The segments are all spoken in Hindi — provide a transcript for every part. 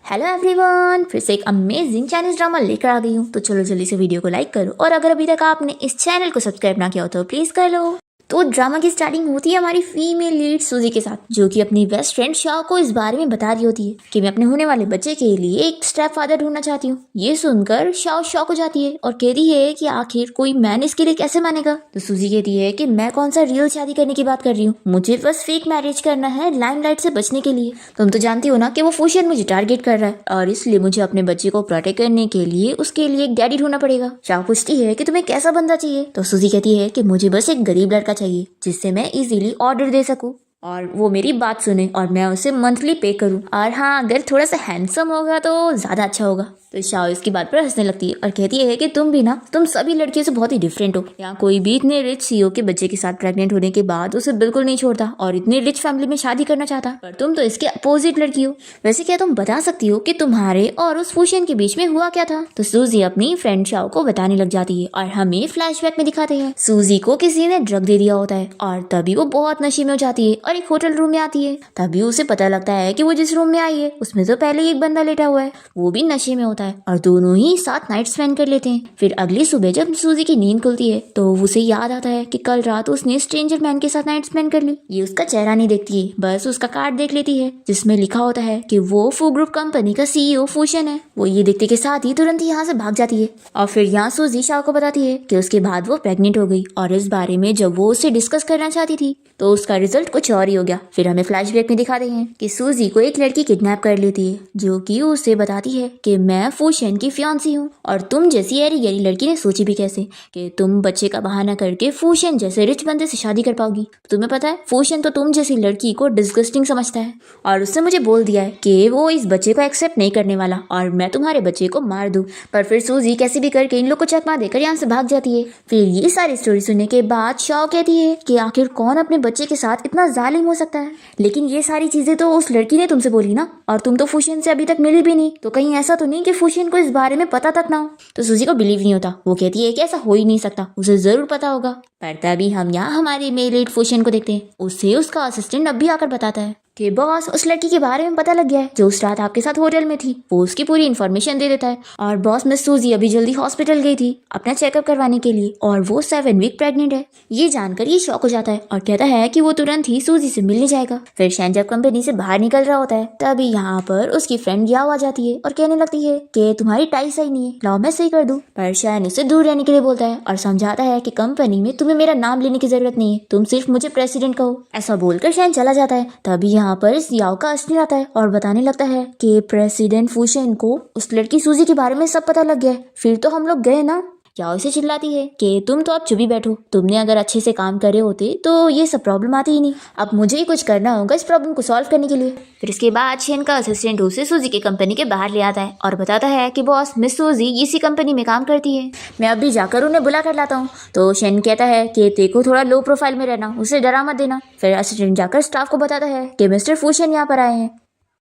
हेलो एवरीवन, फिर से एक अमेजिंग चाइनीज ड्रामा लेकर आ गई हूँ। तो चलो जल्दी से वीडियो को लाइक करो और अगर अभी तक आपने इस चैनल को सब्सक्राइब ना किया हो तो प्लीज कर लो। तो ड्रामा की स्टार्टिंग होती है हमारी फीमेल लीड सूजी के साथ, जो कि अपनी बेस्ट फ्रेंड शाओ को इस बारे में बता रही होती है कि मैं अपने होने वाले बच्चे के लिए एक स्टेप फादर ढूंढना चाहती हूँ। ये सुनकर शाओ शॉक हो जाती है और कहती है कि आखिर कोई मैन इसके लिए कैसे मानेगा। तो सूजी कहती है कि मैं कौन सा रियल शादी करने की बात कर रही हूँ, मुझे बस फेक मैरिज करना है लाइमलाइट से बचने के लिए। तुम तो जानती हो ना कि वो फूशियन मुझे टारगेट कर रहा है और इसलिए मुझे अपने बच्चे को प्रोटेक्ट करने के लिए उसके लिए एक डैडी ढूंढना पड़ेगा। शाओ पूछती है कि तुम्हें कैसा बंदा चाहिए। तो सूजी कहती है कि मुझे बस एक गरीब लड़का चाहिए जिससे मैं इजीली ऑर्डर दे सकूं और वो मेरी बात सुने और मैं उसे मंथली पे करूं, और हाँ अगर थोड़ा सा हैंडसम होगा तो ज़्यादा अच्छा होगा। तो शाओ इसकी बात पर हंसने लगती है और कहती है कि तुम भी ना, तुम सभी लड़कियों से बहुत ही डिफरेंट हो। यहाँ कोई भी इतने रिच सीईओ के बच्चे के साथ प्रेग्नेंट होने के बाद उसे बिल्कुल नहीं छोड़ता और इतनी रिच फैमिली में शादी करना चाहता, पर तुम तो इसके अपोजिट लड़की हो। वैसे क्या तुम बता सकती हो कि तुम्हारे और उस फूशियन के बीच में हुआ क्या था। तो सूजी अपनी फ्रेंड शाओ को बताने लग जाती है और हमें फ्लैशबैक में दिखाते हैं सूजी को किसी ने ड्रग दे दिया होता है और तभी वो बहुत नशे में हो जाती है और एक होटल रूम में आती है। तभी उसे पता लगता है कि वो जिस रूम में आई है उसमें तो पहले ही एक बंदा लेटा हुआ है, वो भी नशे में होता है और दोनों ही साथ नाइट स्पेंड कर लेते हैं। फिर अगली सुबह जब सूजी की नींद खुलती है तो उसे याद आता है कि कल रात उसने स्ट्रेंजर मैन के साथ नाइट स्पेंड कर ली। ये उसका चेहरा नहीं देखती है, बस उसका कार्ड देख लेती है जिसमें लिखा होता है कि वो फू ग्रुप कंपनी का सीईओ फूशन है। वो ये देखते के साथ ही तुरंत यहाँ से भाग जाती है और फिर यहाँ सूजी शाओ को बताती है कि उसके बाद वो प्रेग्नेंट हो गई और इस बारे में जब वो उससे डिस्कस करना चाहती थी तो उसका रिजल्ट कुछ और ही हो गया। फिर हमें फ्लैशबैक में दिखाते हैं कि सूजी को एक लड़की किडनैप कर लेती है जो कि उसे बताती है कि मैं फूशन की फियांसी हूँ और तुम जैसी ऐरी गैरी लड़की ने सोची भी कैसे कि तुम बच्चे का बहाना करके फूशन जैसे रिच बंदे से शादी कर पाओगी। तुम्हें पता है फूशन तो तुम जैसी लड़की को डिस्गस्टिंग समझता है और उसने मुझे बोल दिया है कि वो इस बच्चे को एक्सेप्ट नहीं करने वाला और मैं तुम्हारे बच्चे को मार दूं। पर फिर सूजी कैसे भी करके इन लोग को चकमा देकर यहाँ से भाग जाती है। फिर ये सारी स्टोरी सुनने के बाद शाओ कहती है कि आखिर कौन अपने बच्चे के साथ इतना जालिम हो सकता है, लेकिन ये सारी चीजें तो उस लड़की ने तुमसे बोली ना और तुम तो फूशियन से अभी तक मिली भी नहीं, तो कहीं ऐसा तो नहीं कि फूशियन को इस बारे में पता तक ना हो। तो सूजी को बिलीव नहीं होता, वो कहती है कि ऐसा हो ही नहीं सकता, उसे जरूर पता होगा। पर तभी हम यहाँ हमारे मेल लीड फूशियन को देखते हैं। उसे उसका असिस्टेंट अब भी आकर बताता है कि बॉस उस लड़की के बारे में पता लग गया है जो उस रात आपके साथ होटल में थी। वो उसकी पूरी इन्फॉर्मेशन दे देता है और बॉस मिस सूजी अभी जल्दी हॉस्पिटल गई थी अपना चेकअप करवाने के लिए और वो 7 वीक प्रेग्नेंट है। ये जानकर ये शॉक हो जाता है और कहता है कि वो तुरंत ही सूजी से मिलने जाएगा। फिर शैन जब कंपनी से बाहर निकल रहा होता है तभी यहाँ पर उसकी फ्रेंड याओ आ जाती है और कहने लगती है कि तुम्हारी टाई सही नहीं है, लाओ मैं सही कर दूं। पर शैन उसे दूर रहने के लिए बोलता है और समझाता है कि कंपनी में तुम्हें मेरा नाम लेने की जरूरत नहीं है, तुम सिर्फ मुझे प्रेसिडेंट कहो। ऐसा बोलकर शैन चला जाता है। तभी यहाँ पर इस याओ का असिस्टेंट आता है और बताने लगता है कि प्रेसिडेंट फूशन को उस लड़की सूजी के बारे में सब पता लग गया है, फिर तो हम लोग गए ना। याओ से चिल्लाती है कि तुम तो अब चुप ही बैठो, तुमने अगर अच्छे से काम करे होते तो ये सब प्रॉब्लम आती ही नहीं, अब मुझे ही कुछ करना होगा इस प्रॉब्लम को सॉल्व करने के लिए। फिर इसके बाद शेन का असिस्टेंट उसे सूजी की कंपनी के बाहर ले आता है और बताता है कि बॉस मिस सूजी इसी कंपनी में काम करती है, मैं अभी जाकर उन्हें बुला कर लाता हूँ। तो शेन कहता है कि तेको थोड़ा लो प्रोफाइल में रहना, उसे डरा मत देना। फिर असिस्टेंट जाकर स्टाफ को बताता है कि मिस्टर फूशन यहाँ पर आए हैं।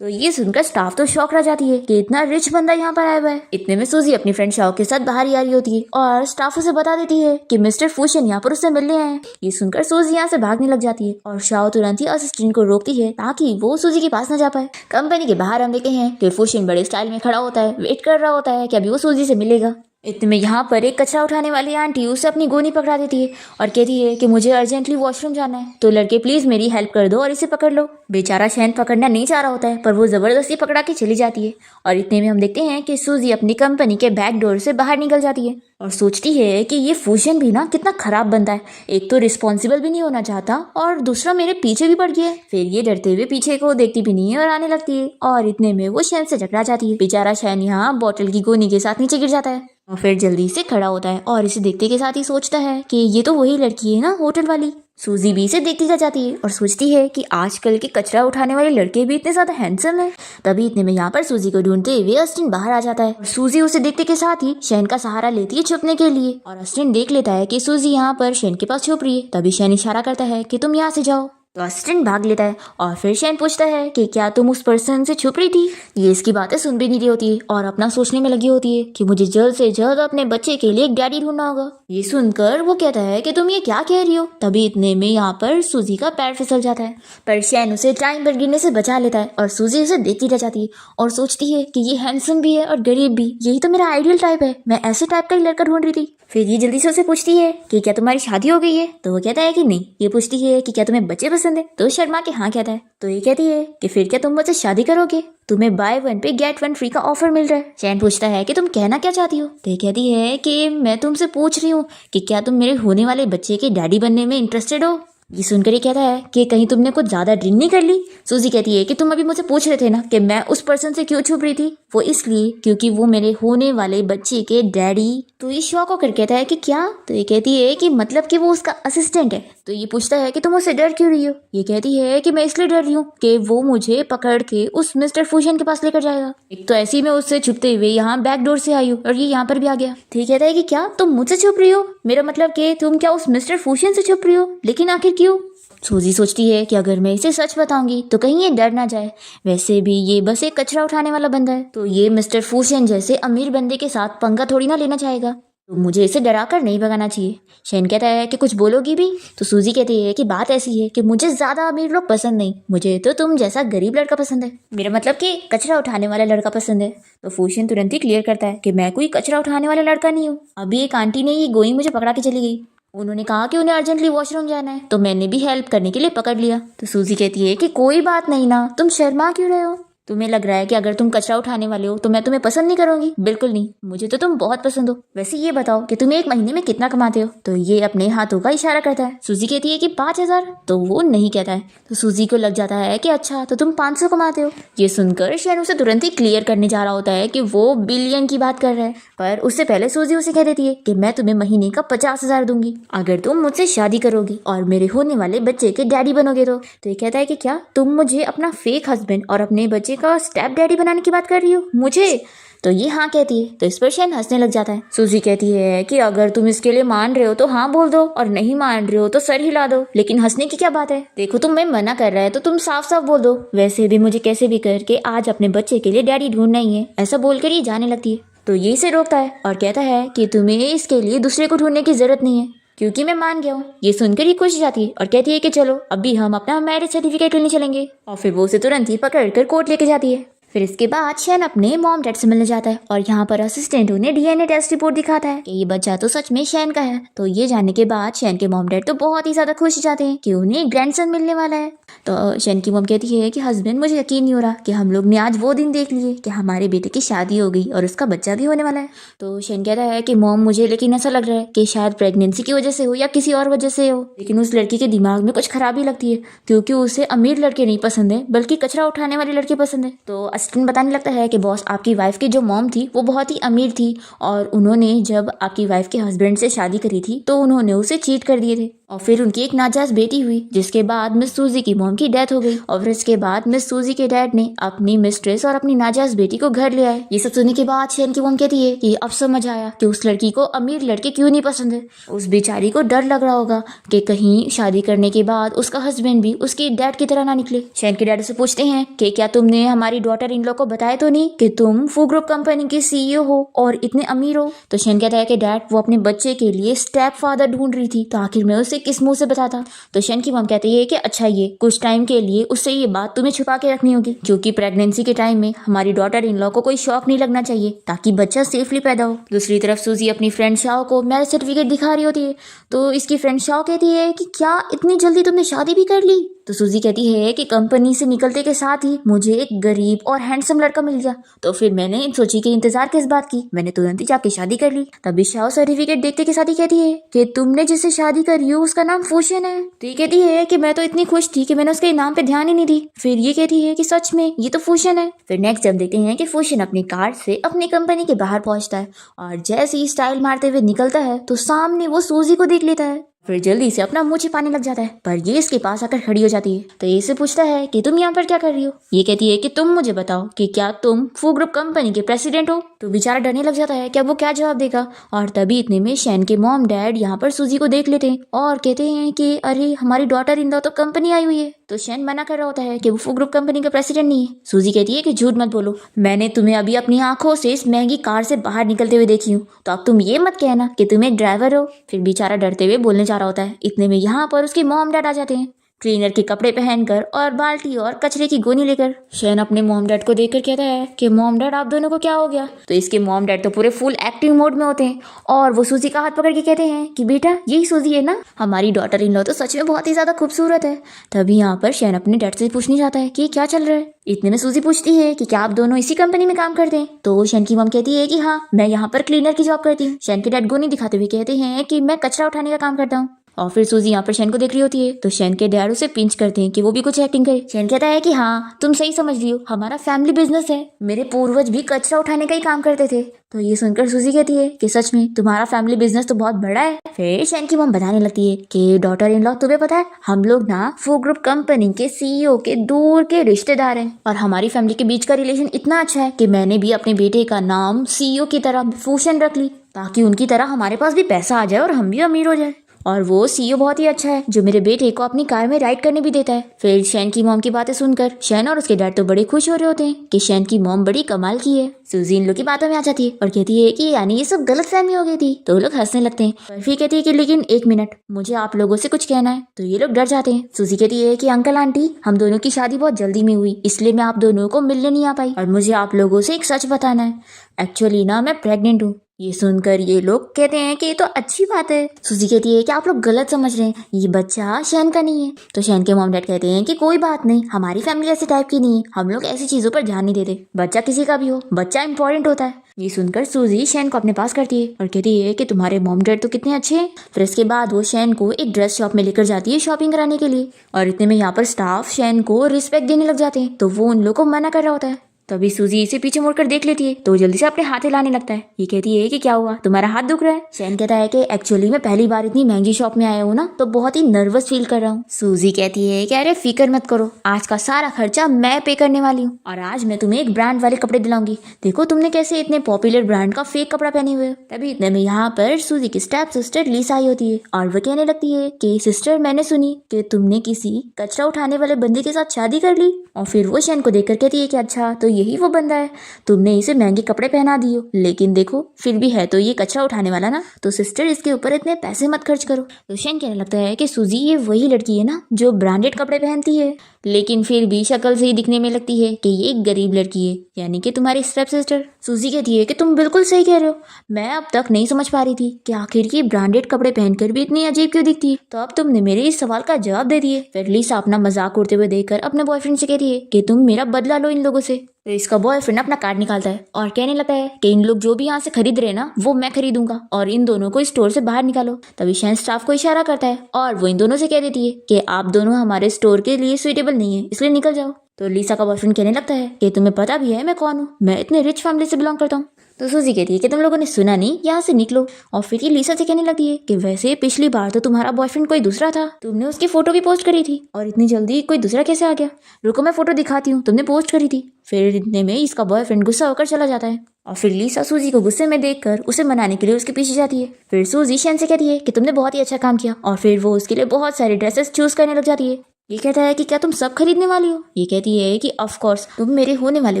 तो ये सुनकर स्टाफ तो शॉक रह जाती है कि इतना रिच बंदा यहाँ पर आया हुआ है। इतने में सूजी अपनी फ्रेंड शाओ के साथ बाहर ही आ रही होती है और स्टाफ उसे बता देती है कि मिस्टर फूशन यहाँ पर उससे मिलने आए हैं। ये सुनकर सूजी यहाँ से भागने लग जाती है और शाओ तुरंत ही असिस्टेंट को रोकती है ताकि वो सूजी के पास न जा पाए। कंपनी के बाहर हम देखते हैं कि फूशन बड़े स्टाइल में खड़ा होता है, वेट कर रहा होता है कि अभी वो सूजी से मिलेगा। इतने में यहाँ पर एक कचरा उठाने वाली आंटी उसे अपनी गोनी पकड़ा देती है और कहती है कि मुझे अर्जेंटली वॉशरूम जाना है, तो लड़के प्लीज मेरी हेल्प कर दो और इसे पकड़ लो। बेचारा शैन पकड़ना नहीं चाह रहा होता है पर वो जबरदस्ती पकड़ा के चली जाती है और इतने में हम देखते हैं कि सूजी अपनी कंपनी के बैक डोर से बाहर निकल जाती है और सोचती है कि ये फूशन भी ना कितना खराब बनता है, एक तो रिस्पॉन्सिबल भी नहीं होना चाहता और दूसरा मेरे पीछे भी पड़ गया है। फिर ये डरते हुए पीछे को देखती भी नहीं है और आने लगती है और इतने में वो शैन से टकरा जाती है। बेचारा शैन यहाँ बॉटल की गोनी के साथ नीचे गिर जाता है और फिर जल्दी से खड़ा होता है और इसे देखते के साथ ही सोचता है कि ये तो वही लड़की है ना होटल वाली। सूजी भी इसे देखती जा जाती है और सोचती है कि आजकल के कचरा उठाने वाले लड़के भी इतने ज्यादा हैंडसम हैं। तभी इतने में यहाँ पर सूजी को ढूंढते हुए अस्टिन बाहर आ जाता है और सूजी उसे देखते के साथ ही शैन का सहारा लेती है छुपने के लिए और अस्टिन देख लेता है कि सूजी यहाँ पर शैन के पास छुप रही है। तभी शैन इशारा करता है कि तुम यहाँ से जाओ। तो असिस्टेंट भाग लेता है और फिर शैन पूछता है कि क्या तुम उस पर्सन से छुप रही थी। ये इसकी बातें सुन भी नहीं रही होती है और अपना सोचने में लगी होती है कि मुझे जल्द से जल्द अपने बच्चे के लिए एक डैडी ढूंढना होगा। ये सुनकर वो कहता है कि तुम ये क्या कह रही हो। तभी इतने में यहाँ पर सूजी का पैर फिसल जाता है, पर शैन उसे टाइम पर गिरने से बचा लेता है और सूजी उसे देखती रह जाती है और सोचती है कि ये हैंडसम भी है और गरीब भी, यही तो मेरा आइडियल टाइप है, मैं ऐसे टाइप का ही लड़का ढूंढ रही थी। फिर ये जल्दी से उसे पूछती है कि क्या तुम्हारी शादी हो गई है। तो वो कहता है कि नहीं। ये पूछती है कि क्या तुम्हें बच्चे पसंद है। तो शर्मा के हाँ कहता है। तो ये कहती है कि फिर क्या तुम मुझसे शादी करोगे, तुम्हें बाय 1 पे गेट 1 फ्री का ऑफर मिल रहा है। शैन पूछता है कि तुम कहना क्या चाहती हो। तो ये कहती है कि मैं तुमसे पूछ रही हूँ कि क्या तुम मेरे होने वाले बच्चे के डैडी बनने में इंटरेस्टेड हो। ये सुनकर ये कहता है कि कहीं तुमने कुछ ज्यादा ड्रिंक नहीं कर ली। सूजी कहती है कि तुम अभी मुझसे पूछ रहे थे ना कि मैं उस पर्सन से क्यों छुप रही थी, वो इसलिए क्योंकि वो मेरे होने वाले बच्चे के डैडी। तो ये शॉक होकर कहता है कि क्या। तो ये कहती है कि मतलब कि वो उसका असिस्टेंट है। तो ये पूछता है कि तुम उससे डर क्यों रही हो। ये कहती है कि मैं इसलिए डर रही हूँ कि वो मुझे पकड़ के उस मिस्टर फूशन के पास लेकर जाएगा। एक तो ऐसे ही मैं उससे छुपते हुए यहाँ बैक डोर से आई हूँ और ये यहाँ पर भी आ गया। ठीक कहता है कि क्या तुम मुझसे छुप रही हो, मेरा मतलब कि तुम क्या उस मिस्टर फूशन से छुप रही हो, लेकिन आखिर क्यों। सूजी सोचती है कि अगर मैं इसे सच बताऊंगी तो कहीं ये डर ना जाए, वैसे भी ये बस एक कचरा उठाने वाला बंदा है, तो ये मिस्टर फूशन जैसे अमीर बंदे के साथ पंगा थोड़ी ना लेना चाहेगा, तो मुझे इसे डरा कर नहीं भगाना चाहिए। शैन कहता है कि कुछ बोलोगी भी। तो सूजी कहती है कि बात ऐसी है कि मुझे ज्यादा अमीर लोग पसंद नहीं, मुझे तो तुम जैसा गरीब लड़का पसंद है, मेरा मतलब कि कचरा उठाने वाला लड़का पसंद है। तो फूशन तुरंत ही क्लियर करता है कि मैं कोई कचरा उठाने वाला लड़का नहीं हूँ। अभी एक आंटी ने ये गोई मुझे पकड़ा के चली गई, उन्होंने कहा कि उन्हें अर्जेंटली वॉशरूम जाना है, तो मैंने भी हेल्प करने के लिए पकड़ लिया। तो सूजी कहती है कि कोई बात नहीं ना, तुम शर्मा क्यों रहे हो, तुम्हें लग रहा है कि अगर तुम कचरा उठाने वाले हो तो मैं तुम्हें पसंद नहीं करूंगी, बिल्कुल नहीं, मुझे तो तुम बहुत पसंद हो। वैसे ये बताओ कि तुम एक महीने में कितना कमाते हो। तो ये अपने हाथों का इशारा करता है। सूजी कहती है कि 5,000। तो वो नहीं कहता है। तो सूजी को लग जाता है कि अच्छा तो तुम 500 कमाते हो। ये सुनकर शैन उसे तुरंत ही क्लियर करने जा रहा होता है कि वो बिलियन की बात कर रहा है, पर उससे पहले सूजी उसे कह देती है कि मैं तुम्हें महीने का 50,000 दूंगी अगर तुम मुझसे शादी करोगी और मेरे होने वाले बच्चे के डैडी बनोगे। तो ये कहता है कि क्या तुम मुझे अपना फेक हस्बैंड और अपने बच्चे का स्टेप डैडी बनाने की बात कर रही हो मुझे। तो ये हाँ कहती है। तो इस पर शैन हंसने लग जाता है। सूजी कहती है कि अगर तुम इसके लिए मान रहे हो तो हाँ बोल दो, और नहीं मान रहे हो तो सर हिला दो, लेकिन हंसने की क्या बात है। देखो तुम्हें मना कर रहा है तो तुम साफ साफ बोल दो, वैसे भी मुझे कैसे भी करके आज अपने बच्चे के लिए डैडी ढूंढना ही है, ऐसा बोलकर ये जाने लगती है। तो ये इसे रोकता है और कहता है कि तुम्हें इसके लिए दूसरे को ढूंढने की जरूरत नहीं है, क्योंकि मैं मान गया हूँ। ये सुनकर ये खुश जाती है और कहती है कि चलो अभी हम अपना मैरिज सर्टिफिकेट लेने चलेंगे, और फिर वो उसे तुरंत ही पकड़ कर कोर्ट लेके जाती है। फिर इसके बाद शैन अपने मॉम डैड से मिलने जाता है और यहाँ पर असिस्टेंट उन्हें डीएनए टेस्ट रिपोर्ट दिखाता है कि ये बच्चा तो सच में शैन का है। तो ये जानने के बाद शैन के मॉम डैड तो बहुत ही ज्यादा खुश जाते हैं कि उन्हें ग्रैंडसन मिलने वाला है। तो शैन की मॉम कहती है कि हस्बैंड मुझे यकीन नहीं हो रहा कि हम लोग ने आज वो दिन देख लिए कि हमारे बेटे की शादी हो गई और उसका बच्चा भी होने वाला है। तो शैन कहता है कि मॉम मुझे लेकिन ऐसा लग रहा है कि शायद प्रेगनेंसी की वजह से हो या किसी और वजह से हो, लेकिन उस लड़की के दिमाग में कुछ खराबी लगती है, क्योंकि उसे अमीर लड़के नहीं पसंद है बल्कि कचरा उठाने वाले लड़के पसंद है। तो असिस्टेंट बताने लगता है कि बॉस आपकी वाइफ की जो मॉम थी वो बहुत ही अमीर थी, और उन्होंने जब आपकी वाइफ के हस्बैंड से शादी करी थी तो उन्होंने उसे चीट कर दिए थे, और फिर उनकी एक नाजायज बेटी हुई, जिसके बाद मिस सूजी की मॉम की डेथ हो गई, और फिर इसके बाद मिस सूजी के डैड ने अपनी मिस्ट्रेस और अपनी नाजायज बेटी को घर ले आए। ये सब सुनने के बाद शैन की मॉम कहती है कि अब समझ आया कि उस लड़की को अमीर लड़के क्यों नहीं पसंद है। उस बेचारी को डर लग रहा होगा कि कहीं शादी करने के बाद उसका हस्बैंड भी उसकी डैड की तरह ना निकले। शैन के डैड से पूछते हैं कि क्या तुमने हमारी डॉटर इन लॉ को बताया तो नहीं कि तुम फू ग्रुप कंपनी के सीईओ हो और इतने अमीर हो। तो शैन कहता है कि डैड वो अपने बच्चे के लिए स्टेप फादर ढूंढ रही थी, तो आखिर मैं उसे किस मुंह से बताता। तो शैन की मॉम कहती है कि अच्छा ये कुछ टाइम के लिए उससे ये बात तुम्हें छुपा के रखनी होगी, क्योंकि प्रेगनेंसी के टाइम में हमारी डॉटर इन लॉ को कोई शौक नहीं लगना चाहिए ताकि बच्चा सेफली पैदा हो। दूसरी तरफ सूजी अपनी फ्रेंड शाओ को मैरिज सर्टिफिकेट दिखा रही होती है। तो इसकी फ्रेंड शाओ कहती है कि क्या इतनी जल्दी तुमने शादी भी कर ली। तो सूजी कहती है कि कंपनी से निकलते के साथ ही मुझे एक गरीब और हैंडसम लड़का मिल गया, तो फिर मैंने सोची कि इंतजार किस बात की, मैंने तुरंत ही जाके शादी कर ली। तभी शाओ सर्टिफिकेट देखते के साथ ही कहती है कि तुमने जिससे शादी करी हो उसका नाम फूशन है। तो ये कहती है कि मैं तो इतनी खुश थी कि मैंने उसके नाम पे ध्यान ही नहीं दी। फिर ये कहती है कि सच में ये तो फूशन है। फिर नेक्स्ट जब देखते हैं कि फूशन अपनी कार से अपनी कंपनी के बाहर पहुंचता है, और जैसे ही स्टाइल मारते हुए निकलता है तो सामने वो सूजी को देख लेता है। फिर जल्दी से अपना मुंह छिपाने लग जाता है, पर ये इसके पास आकर खड़ी हो जाती है। तो ये इससे पूछता है कि तुम यहाँ पर क्या कर रही हो। ये कहती है कि तुम मुझे बताओ कि क्या तुम फू ग्रुप कंपनी के प्रेसिडेंट हो। तो बेचारा डरने लग जाता है कि अब वो क्या जवाब देगा। और तभी इतने में शैन के मॉम डैड यहाँ पर सूजी को देख लेते हैं और कहते हैं कि अरे हमारी डॉटर इन लॉ तो कंपनी आई हुई है। तो शैन मना कर रहा होता है कि वो ग्रुप कंपनी का प्रेसिडेंट नहीं है। सूजी कहती है कि झूठ मत बोलो, मैंने तुम्हें अभी अपनी आंखों से इस महंगी कार से बाहर निकलते हुए देखी हूँ, तो अब तुम ये मत कहना कि तुम एक ड्राइवर हो। फिर बेचारा डरते हुए बोलने जा रहा होता है। इतने में यहाँ पर उसके मॉम डैड आ जाते हैं, क्लीनर के कपड़े पहनकर और बाल्टी और कचरे की गोनी लेकर। शैन अपने मॉम डैड को देखकर कहता है कि मॉम डैड आप दोनों को क्या हो गया। तो इसके मॉम डैड तो पूरे फुल एक्टिव मोड में होते हैं और वो सूजी का हाथ पकड़ के कहते हैं कि बेटा यही सूजी है ना, हमारी डॉटर इन लॉ तो सच में बहुत ही ज्यादा खूबसूरत है। तभी यहाँ पर शैन अपने डैड से पूछने जाता है कि क्या चल रहा है। इतने में सूजी पूछती है कि क्या आप दोनों इसी कंपनी में काम करते हैं। तो शैन की मॉम कहती है कि हाँ, मैं यहाँ पर क्लीनर की जॉब करती हूँ। शैन के डैड गोनी दिखाते हुए कहते हैं कि मैं कचरा उठाने का काम करता हूँ। और फिर सूजी यहाँ पर शैन को देख रही होती है तो शैन के डैड उसे पिंच करते हैं कि वो भी कुछ एक्टिंग करे। शैन कहता है कि हाँ तुम सही समझ रही हो, हमारा फैमिली बिजनेस है, मेरे पूर्वज भी कचरा उठाने का ही काम करते थे। तो ये सुनकर सूजी कहती है कि सच में तुम्हारा फैमिली बिजनेस तो बहुत बड़ा है। फिर शैन की मॉम बताने लगती है कि डॉटर इन लॉ तुम्हें पता है हम लोग ना फूड ग्रुप कंपनी के सीईओ के दूर के रिश्तेदार हैं और हमारी फैमिली के बीच का रिलेशन इतना अच्छा है कि मैंने भी अपने बेटे का नाम सीईओ की तरह भूषण रख ली ताकि उनकी तरह हमारे पास भी पैसा आ जाए और हम भी अमीर हो जाए। और वो सीईओ बहुत ही अच्छा है जो मेरे बेटे को अपनी कार में राइड करने भी देता है। फिर शैन की मॉम की बातें सुनकर शैन और उसके डैड तो बड़े खुश हो रहे होते हैं कि शैन की मॉम बड़ी कमाल की है। सूजी इन लोग की बातों में आ जाती है और कहती है कि यानी ये सब गलतफहमी हो गई थी। तो वो लोग हंसने लगते हैं। बर्फी कहती है कि लेकिन एक मिनट, मुझे आप लोगों से कुछ कहना है। तो ये लोग डर जाते हैं। सूजी कहती है कि अंकल आंटी हम दोनों की शादी बहुत जल्दी में हुई, इसलिए मैं आप दोनों को मिलने नहीं आ पाई और मुझे आप लोगों से एक सच बताना है। एक्चुअली ना मैं प्रेग्नेंट हूँ। ये सुनकर ये लोग कहते हैं कि ये तो अच्छी बात है। सूजी कहती है कि आप लोग गलत समझ रहे हैं, ये बच्चा शैन का नहीं है। तो शैन के मॉम डैड कहते हैं कि कोई बात नहीं, हमारी फैमिली ऐसे टाइप की नहीं है, हम लोग ऐसी चीजों पर ध्यान नहीं देते, बच्चा किसी का भी हो, बच्चा इंपॉर्टेंट होता है। ये सुनकर सूजी शैन को अपने पास करती है और कहती है कि तुम्हारे मॉम डैड तो कितने अच्छे हैं। फिर इसके बाद वो शैन को एक ड्रेस शॉप में लेकर जाती है शॉपिंग कराने के लिए और इतने में यहाँ पर स्टाफ शैन को रिस्पेक्ट देने लग जाते हैं तो वो उन लोगों को मना कर रहा होता है। तभी सूजी इसे पीछे मुड़कर देख लेती है तो जल्दी से अपने हाथ हिलाने लगता है। ये कहती है कि क्या हुआ, तुम्हारा हाथ दुख रहा है। शैन कहता है कि एक्चुअली मैं पहली बार इतनी महंगी शॉप में आया हूँ ना तो बहुत ही नर्वस फील कर रहा हूँ। सूजी कहती है कि अरे फिक्र मत करो, आज का सारा खर्चा मैं पे करने वाली हूँ और आज मैं तुम्हें एक ब्रांड वाले कपड़े दिलाऊंगी। देखो तुमने कैसे इतने पॉपुलर ब्रांड का फेक कपड़ा पहने हुए हो। तभी इतने में यहाँ पर सूजी की स्टेप सिस्टर लीसा आई होती है और वो कहने लगती है कि सिस्टर मैंने सुनी कि तुमने किसी कचरा उठाने वाले बंदे के साथ शादी कर ली। और फिर वो शैन को देखकर कहती है कि अच्छा तो यही वो बंदा है, तुमने इसे महंगे कपड़े पहना दिए हो लेकिन देखो फिर भी है तो ये कचरा उठाने वाला ना, तो सिस्टर इसके ऊपर इतने पैसे मत खर्च करो। तो शैन कहने लगता है कि सूजी ये वही लड़की है ना जो ब्रांडेड कपड़े पहनती है लेकिन फिर भी शक्ल से ही दिखने में लगती है कि ये एक गरीब लड़की है, यानी कि तुम्हारी स्टेप सिस्टर। सूजी कहती है कि तुम बिल्कुल सही कह रहे हो, मैं अब तक नहीं समझ पा रही थी कि आखिर ये ब्रांडेड कपड़े पहनकर भी इतनी अजीब क्यों दिखती है, तो अब तुमने मेरे इस सवाल का जवाब दे दिए। फिर लीसा अपना मजाक उड़ते हुए देखकर अपने बॉयफ्रेंड से कहती है कि तुम मेरा बदला लो इन लोगों से। तो इसका बॉयफ्रेंड अपना कार्ड निकालता है और कहने लगता है कि इन लोग जो भी यहाँ से खरीद रहे हैं ना वो मैं खरीदूंगा और इन दोनों को स्टोर से बाहर निकालो। तभी शैन स्टाफ को इशारा करता है और वो इन दोनों से कह देती है कि आप दोनों हमारे स्टोर के लिए सुइटेबल नहीं है, इसलिए निकल जाओ। तो लीसा का बॉयफ्रेंड कहने लगता है कि तुम्हें पता भी है मैं कौन हूँ, मैं इतने रिच फैमिली से बिलोंग करता हूँ। तो सूजी कहती है कि तुम लोगों ने सुना नहीं, यहाँ से निकलो। और फिर ये लीसा से कहने लगती है कि वैसे पिछली बार तो तुम्हारा बॉयफ्रेंड कोई दूसरा था, तुमने उसकी फोटो भी पोस्ट करी थी और इतनी जल्दी कोई दूसरा कैसे आ गया, रुको मैं फोटो दिखाती हूँ, तुमने पोस्ट करी थी। फिर इतने में इसका बॉयफ्रेंड गुस्सा होकर चला जाता है और फिर लीसा सूजी को गुस्से में देखकर उसे मनाने के लिए उसके पीछे जाती है। फिर सूजी शैन से कहती है कि तुमने बहुत ही अच्छा काम किया और फिर वो उसके लिए बहुत सारे ड्रेसेस चूज करने लग जाती है। ये कहता है कि क्या तुम सब खरीदने वाली हो। ये कहती है कि ऑफ कोर्स तुम मेरे होने वाले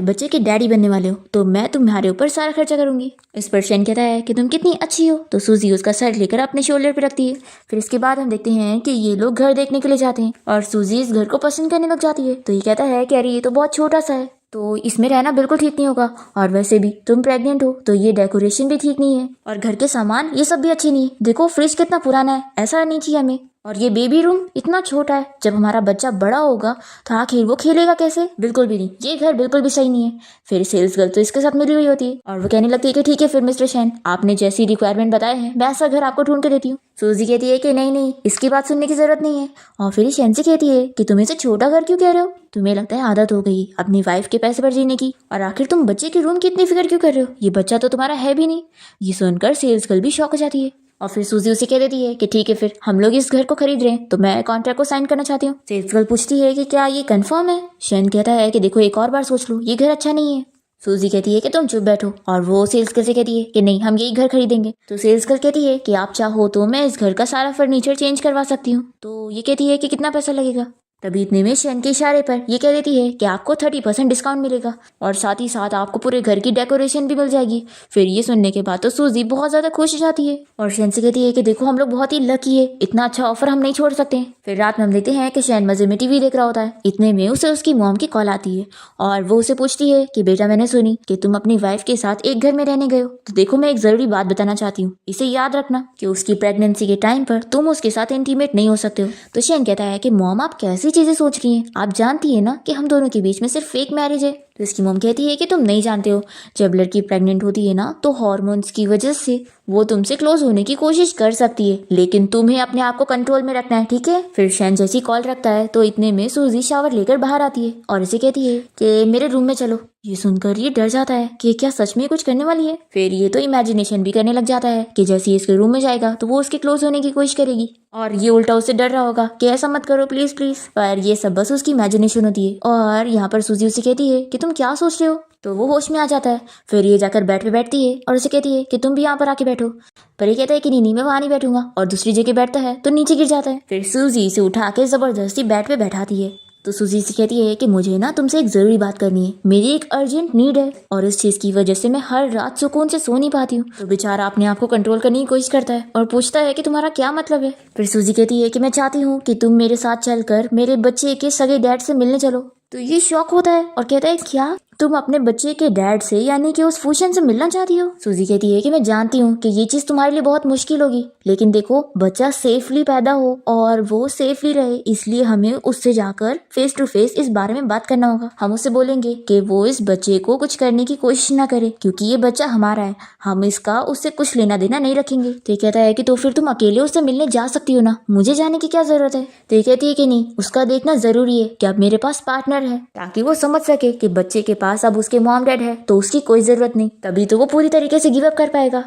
बच्चे के डैडी बनने वाले हो तो मैं तुम्हारे ऊपर सारा खर्चा करूंगी। इस पर शैन कहता है कि तुम कितनी अच्छी हो। तो सूजी उसका सर लेकर अपने शोल्डर पे रखती है। फिर इसके बाद हम देखते हैं कि ये लोग घर देखने के लिए जाते हैं और सूजी इस घर को पसंद करने लग जाती है। तो ये कहता है कि अरे ये तो बहुत छोटा सा है तो इसमें रहना बिल्कुल ठीक नहीं होगा और वैसे भी तुम प्रेग्नेंट हो तो ये डेकोरेशन भी ठीक नहीं है और घर के सामान ये सब भी अच्छे नहीं। देखो फ्रिज कितना पुराना है, ऐसा नहीं चाहिए हमें। और ये बेबी रूम इतना छोटा है, जब हमारा बच्चा बड़ा होगा तो आखिर वो खेलेगा कैसे, बिल्कुल भी नहीं, ये घर बिल्कुल भी सही नहीं है। फिर सेल्स गर्ल तो इसके साथ मिली हुई होती है और वो कहने लगती है कि ठीक है फिर मिस्टर शैन आपने जैसी रिक्वायरमेंट बताए हैं वैसा घर आपको ढूंढ के देती हूँ। सूजी कहती है कि नहीं नहीं इसकी बात सुनने की जरूरत नहीं है। और फिर शैन से कहती है कि तुम इसे छोटा घर क्यों कह रहे हो, तुम्हें लगता है आदत हो गई अपनी वाइफ के पैसे पर जीने की, और आखिर तुम बच्चे के रूम की इतनी फिक्र क्यों कर रहे हो, ये बच्चा तो तुम्हारा है भी नहीं। ये सुनकर सेल्स गर्ल भी शॉक हो जाती है और फिर सूजी उसे कह देती है कि ठीक है फिर हम लोग इस घर को खरीद रहे हैं तो मैं कॉन्ट्रैक्ट को साइन करना चाहती हूँ। सेल्स गर्ल पूछती है कि क्या ये कंफर्म है। शैन कहता है कि देखो एक और बार सोच लो, ये घर अच्छा नहीं है। सूजी कहती है कि तुम चुप बैठो, और वो सेल्स गर्ल से कहती है कि नहीं, हम यही घर खरीदेंगे। तो सेल्स गर्ल कहती है कि आप चाहो तो मैं इस घर का सारा फर्नीचर चेंज करवा सकती हूँ। तो ये कहती है कि कितना पैसा लगेगा। तभी इतने में शेन के इशारे पर ये कह देती है कि आपको 30% डिस्काउंट मिलेगा, और साथ ही साथ आपको पूरे घर की डेकोरेशन भी मिल जाएगी। फिर ये सुनने के बाद तो सूजी बहुत ज्यादा खुश हो जाती है और शेन से कहती है कि देखो, हम लोग बहुत ही लकी है, इतना अच्छा ऑफर हम नहीं छोड़ सकते। फिर रात में हम देखते हैं कि शेन मजे में टीवी देख रहा होता है। इतने में उसे उसकी मॉम की कॉल आती है और वो उसे पूछती है कि बेटा, मैंने सुनी कि तुम अपनी वाइफ के साथ एक घर में रहने गए हो, तो देखो मैं एक जरूरी बात बताना चाहती हूँ, इसे याद रखना कि उसकी प्रेगनेंसी के टाइम पर तुम उसके साथ इंटीमेट नहीं हो सकते हो। तो शेन कहता है कि मॉम, आप कैसी चीजें सोच रही हैं, आप जानती है ना कि हम दोनों के बीच में सिर्फ फेक मैरिज है। तो इसकी मॉम कहती है कि तुम नहीं जानते हो, जब लड़की प्रेग्नेंट होती है ना तो हॉर्मोन्स की वजह से वो तुमसे क्लोज होने की कोशिश कर सकती है, लेकिन तुम्हें अपने आप को कंट्रोल में रखना है, ठीक है। फिर शैन जैसी कॉल रखता है तो इतने में सूजी शावर लेकर बाहर आती है और इसे कहती है कि मेरे रूम में चलो। ये सुनकर ये डर जाता है कि क्या सच में कुछ करने वाली है। फिर ये तो इमेजिनेशन भी करने लग जाता है कि जैसे ही इसके रूम में जाएगा तो वो उसके क्लोज होने की कोशिश करेगी, और ये उल्टा उससे डर रहा होगा कि ऐसा मत करो प्लीज प्लीज। पर ये सब बस उसकी इमेजिनेशन होती है। और यहाँ पर सूजी उसे कहती है कि तुम क्या सोच रहे हो। तो वो होश में आ जाता है। फिर ये जाकर बेड पे बैठती है और उसे कहती है कि तुम भी यहाँ पर आके बैठो। पर ये कहता है कि नहीं, मैं वहां नहीं बैठूंगा, और दूसरी जगह बैठता है तो नीचे गिर जाता है। फिर सूजी इसे उठा के जबरदस्ती बेड पे बैठाती है। तो सूजी से कहती है कि मुझे ना तुमसे एक जरूरी बात करनी है, मेरी एक अर्जेंट नीड है, और इस चीज की वजह से मैं हर रात सुकून से सो नहीं पाती हूँ। तो बेचारा अपने आप को कंट्रोल करने की कोशिश करता है और पूछता है कि तुम्हारा क्या मतलब है। फिर सूजी कहती है कि मैं चाहती हूँ कि तुम मेरे साथ चलकर मेरे बच्चे के सगे डैड से मिलने चलो। तो ये शॉक होता है और कहता है क्या तुम अपने बच्चे के डैड से यानी कि उस फूशन से मिलना चाहती हो। सूजी कहती है कि मैं जानती हूँ कि ये चीज तुम्हारे लिए बहुत मुश्किल होगी, लेकिन देखो, बच्चा सेफली पैदा हो और वो सेफली रहे, इसलिए हमें उससे जाकर फेस टू फेस इस बारे में बात करना होगा। हम उससे बोलेंगे कि वो इस बच्चे को कुछ करने की कोशिश ना करे, क्योंकि ये बच्चा हमारा है, हम इसका उससे कुछ लेना देना नहीं रखेंगे। तो ये कहता है कि तो फिर तुम अकेले उससे मिलने जा सकती हो ना, मुझे जाने की क्या जरूरत है। तो ये कहती है कि नहीं, उसका देखना जरूरी है कि अब मेरे पास पार्टनर है, ताकि वो समझ सके कि बच्चे के पास अब उसके मॉम डैड है तो उसकी कोई जरूरत नहीं, तभी तो वो पूरी तरीके से गिव अप कर पाएगा।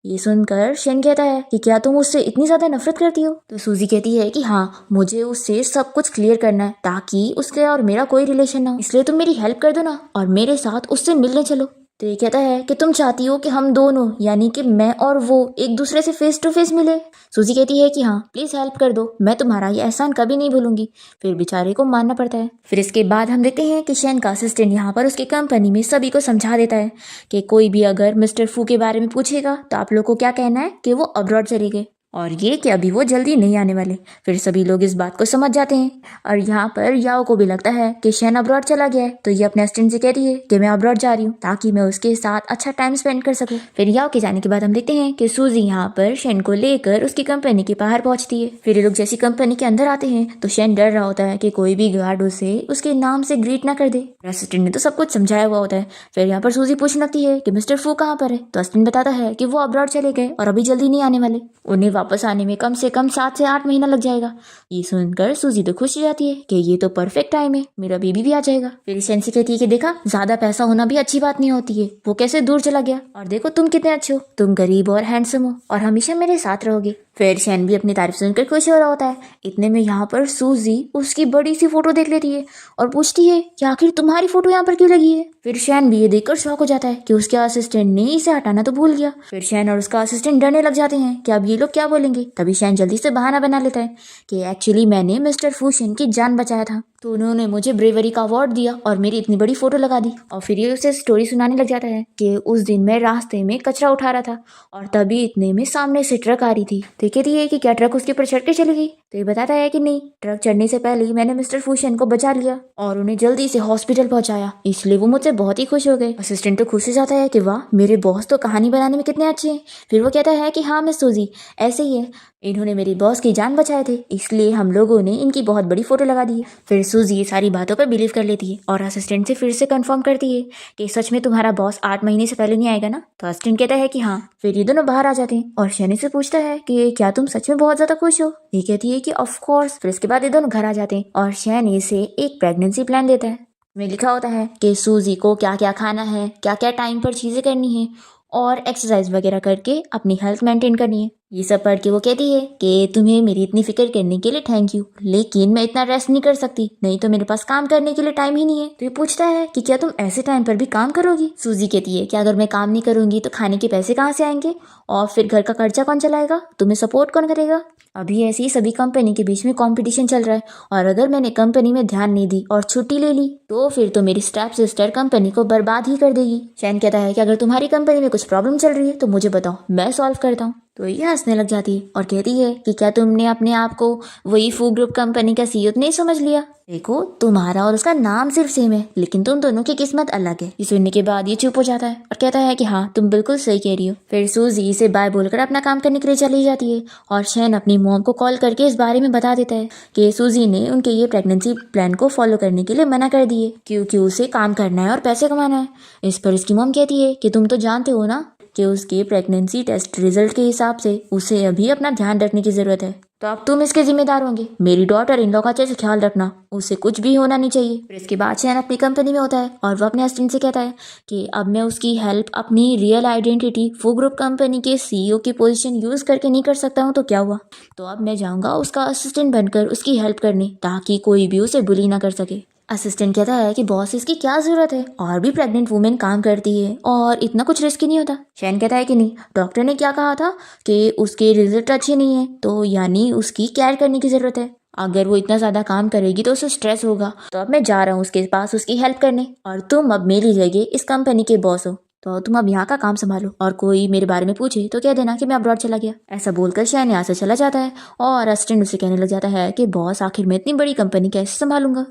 ये सुनकर शेन कहता है कि क्या तुम उससे इतनी ज्यादा नफरत करती हो। तो सूजी कहती है कि हाँ, मुझे उससे सब कुछ क्लियर करना है ताकि उसके और मेरा कोई रिलेशन ना हो, इसलिए तुम मेरी हेल्प कर दो ना और मेरे साथ उससे मिलने चलो। तो ये कहता है कि तुम चाहती हो कि हम दोनों यानी कि मैं और वो एक दूसरे से फेस टू फेस मिले। सूजी कहती है कि हाँ, प्लीज हेल्प कर दो, मैं तुम्हारा ये एहसान कभी नहीं भूलूंगी। फिर बेचारे को मानना पड़ता है। फिर इसके बाद हम देखते हैं कि शेन का असिस्टेंट यहाँ पर उसकी कंपनी में सभी को समझा देता है कि कोई भी अगर मिस्टर फू के बारे में पूछेगा तो आप लोग को क्या कहना है कि वो अब्रॉड चले गए, और ये कि अभी वो जल्दी नहीं आने वाले। फिर सभी लोग इस बात को समझ जाते हैं और यहाँ पर याओ को भी लगता है कि शेन अब्रॉड चला गया है। तो ये अपने असिस्टेंट से कहती है कि मैं अब्रॉड जा रही हूँ ताकि मैं उसके साथ अच्छा टाइम स्पेंड कर सकूँ। फिर याओ के जाने के बाद हम देखते हैं कि सूजी यहाँ पर शेन को लेकर उसकी कंपनी के बाहर पहुंचती है। फिर ये लोग जैसी कंपनी के अंदर आते हैं तो शेन डर रहा होता है कि कोई भी गार्ड उसे उसके नाम से ग्रीट ना कर दे। असिस्टेंट ने तो सब कुछ समझाया हुआ होता है। फिर यहाँ पर सूजी पूछने लगती है कि मिस्टर फू कहाँ पर है। तो असिस्टेंट बताता है कि वो अब्रॉड चले गए और अभी जल्दी नहीं आने वाले, उन्हें वापस आने में कम से कम 7 से 8 महीना लग जाएगा। ये सुनकर सूजी तो खुश हो जाती है कि ये तो परफेक्ट टाइम है, मेरा बेबी भी आ जाएगा। फिर शेन से कहती है कि देखा, ज्यादा पैसा होना भी अच्छी बात नहीं होती है, वो कैसे दूर चला गया, और देखो तुम कितने अच्छे हो, तुम गरीब और हैंडसम हो और हमेशा मेरे साथ रहोगे। फिर शेन भी अपनी तारीफ सुनकर खुश हो रहा होता है। इतने में यहाँ पर सूजी उसकी बड़ी सी फोटो देख लेती है और पूछती है कि आखिर तुम्हारी फोटो यहाँ पर क्यों लगी है। फिर शेन भी ये देखकर शॉक हो जाता है कि उसके असिस्टेंट ने इसे हटाना तो भूल गया। फिर शेन और उसका असिस्टेंट डरने लग जाते हैं कि अब ये लोग क्या बोलेंगे। तभी शेन जल्दी से बहाना बना लेता है कि एक्चुअली मैंने मिस्टर फूशन की जान बचाया था, तो उन्होंने मुझे ब्रेवरी का अवार्ड दिया और मेरी इतनी बड़ी फोटो लगा दी। और फिर ये उसे स्टोरी सुनाने लग जाता है कि उस दिन मैं रास्ते में कचरा उठा रहा था और तभी इतने में सामने से ट्रक आ रही थी। तो कहती है कि क्या ट्रक उसके ऊपर चढ़ के चली गई। तो ये बताता है कि नहीं, ट्रक चढ़ने से पहले ही मैंने मिस्टर फूशन को बचा लिया और उन्हें जल्दी से हॉस्पिटल पहुंचाया, इसलिए वो मुझसे बहुत ही खुश हो गए। असिस्टेंट तो खुश हो जाता है कि वाह, मेरे बॉस तो कहानी बनाने में कितने अच्छे हैं। फिर वो कहता है कि हाँ मिस सूजी, ऐसे ही है, इन्होंने मेरी बॉस की जान बचाए थे, इसलिए हम लोगों ने इनकी बहुत बड़ी फोटो लगा दी। फिर सूजी ये सारी बातों पर बिलीव कर लेती है और असिस्टेंट से फिर से कंफर्म करती है कि सच में तुम्हारा बॉस 8 महीने से पहले नहीं आएगा ना। तो असिस्टेंट कहता है कि हाँ। फिर ये दोनों बाहर आ जाते हैं और शनि से पूछता है कि क्या तुम सच में बहुत ज्यादा खुश हो। ये कहती है कि ऑफ कोर्स। फिर इसके बाद ये दोनों घर आ जाते हैं और शनि से एक प्रेगनेंसी प्लान देता है। में लिखा होता है कि सूजी को क्या क्या खाना है, क्या क्या टाइम पर चीजें करनी है और एक्सरसाइज वगैरह करके अपनी हेल्थ मेंटेन करनी है। ये सब पढ़ के वो कहती है कि तुम्हें मेरी इतनी फिक्र करने के लिए थैंक यू, लेकिन मैं इतना रेस्ट नहीं कर सकती, नहीं तो मेरे पास काम करने के लिए टाइम ही नहीं है। तो ये पूछता है कि क्या तुम ऐसे टाइम पर भी काम करोगी। सूजी कहती है कि अगर मैं काम नहीं करूंगी तो खाने के पैसे कहाँ से आएंगे, और फिर घर का खर्चा कौन चलाएगा, तुम्हें सपोर्ट कौन करेगा। अभी ऐसे ही सभी कंपनी के बीच में कंपटीशन चल रहा है, और अगर मैंने कंपनी में ध्यान नहीं दी और छुट्टी ले ली तो फिर तो मेरी स्टेप सिस्टर कंपनी को बर्बाद ही कर देगी। शैन कहता है कि अगर तुम्हारी कंपनी में कुछ प्रॉब्लम चल रही है तो मुझे बताओ, मैं सॉल्व करता हूँ। तो ये हंसने लग जाती है और कहती है कि क्या तुमने अपने आप को वही फू ग्रुप कंपनी का सीईओ नहीं समझ लिया। देखो, तुम्हारा और उसका नाम सिर्फ सेम है, लेकिन तुम दोनों की किस्मत अलग है। ये सुनने के बाद ये चुप हो जाता है और कहता है कि हाँ, तुम बिल्कुल सही कह रही हो। फिर सूजी इसे बाय बोलकर अपना काम करने के लिए चली जाती है, और शैन अपनी मॉम को कॉल करके इस बारे में बता देता है कि सूजी ने उनके ये प्रेगनेंसी प्लान को फॉलो करने के लिए मना कर दिए, क्योंकि उसे काम करना है और पैसे कमाना है। इस पर इसकी मॉम कहती है कि तुम तो जानते हो ना कि उसके प्रेगनेंसी टेस्ट रिजल्ट के हिसाब से उसे अभी अपना ध्यान रखने की जरूरत है, तो अब तुम इसके जिम्मेदार होंगे। मेरी डॉटर इन लॉ का अच्छे से ख्याल रखना, उसे कुछ भी होना नहीं चाहिए। फिर इसके बाद शैन अपनी कंपनी में होता है और वो अपने असिस्टेंट से कहता है कि अब मैं उसकी हेल्प अपनी रियल आइडेंटिटी फू ग्रुप कंपनी के सीईओ की पोजीशन यूज करके नहीं कर सकता हूँ, तो क्या हुआ। तो अब मैं जाऊंगा उसका असिस्टेंट बनकर उसकी हेल्प करने, ताकि कोई भी उसे बुली ना कर सके। असिस्टेंट कहता है कि बॉस, इसकी क्या जरूरत है, और भी प्रेग्नेंट वुमेन काम करती है और इतना कुछ रिस्की नहीं होता। शैन कहता है कि नहीं, डॉक्टर ने क्या कहा था कि उसके रिजल्ट अच्छे नहीं है, तो यानी उसकी केयर करने की जरूरत है। अगर वो इतना ज्यादा काम करेगी तो उसे स्ट्रेस होगा। तो अब मैं जा रहा हूँ उसके पास उसकी हेल्प करने, और तुम अब मेरी जगह इस कंपनी के बॉस हो, तो तुम अब यहाँ का काम संभालो, और कोई मेरे बारे में पूछे तो कह देना कि मैं अब्रॉड चला गया। ऐसा बोलकर शैन यहाँ से चला जाता है, और असिस्टेंट उसे कहने लग जाता है कि बॉस, आखिर मैं इतनी बड़ी कंपनी कैसे संभालूंगा।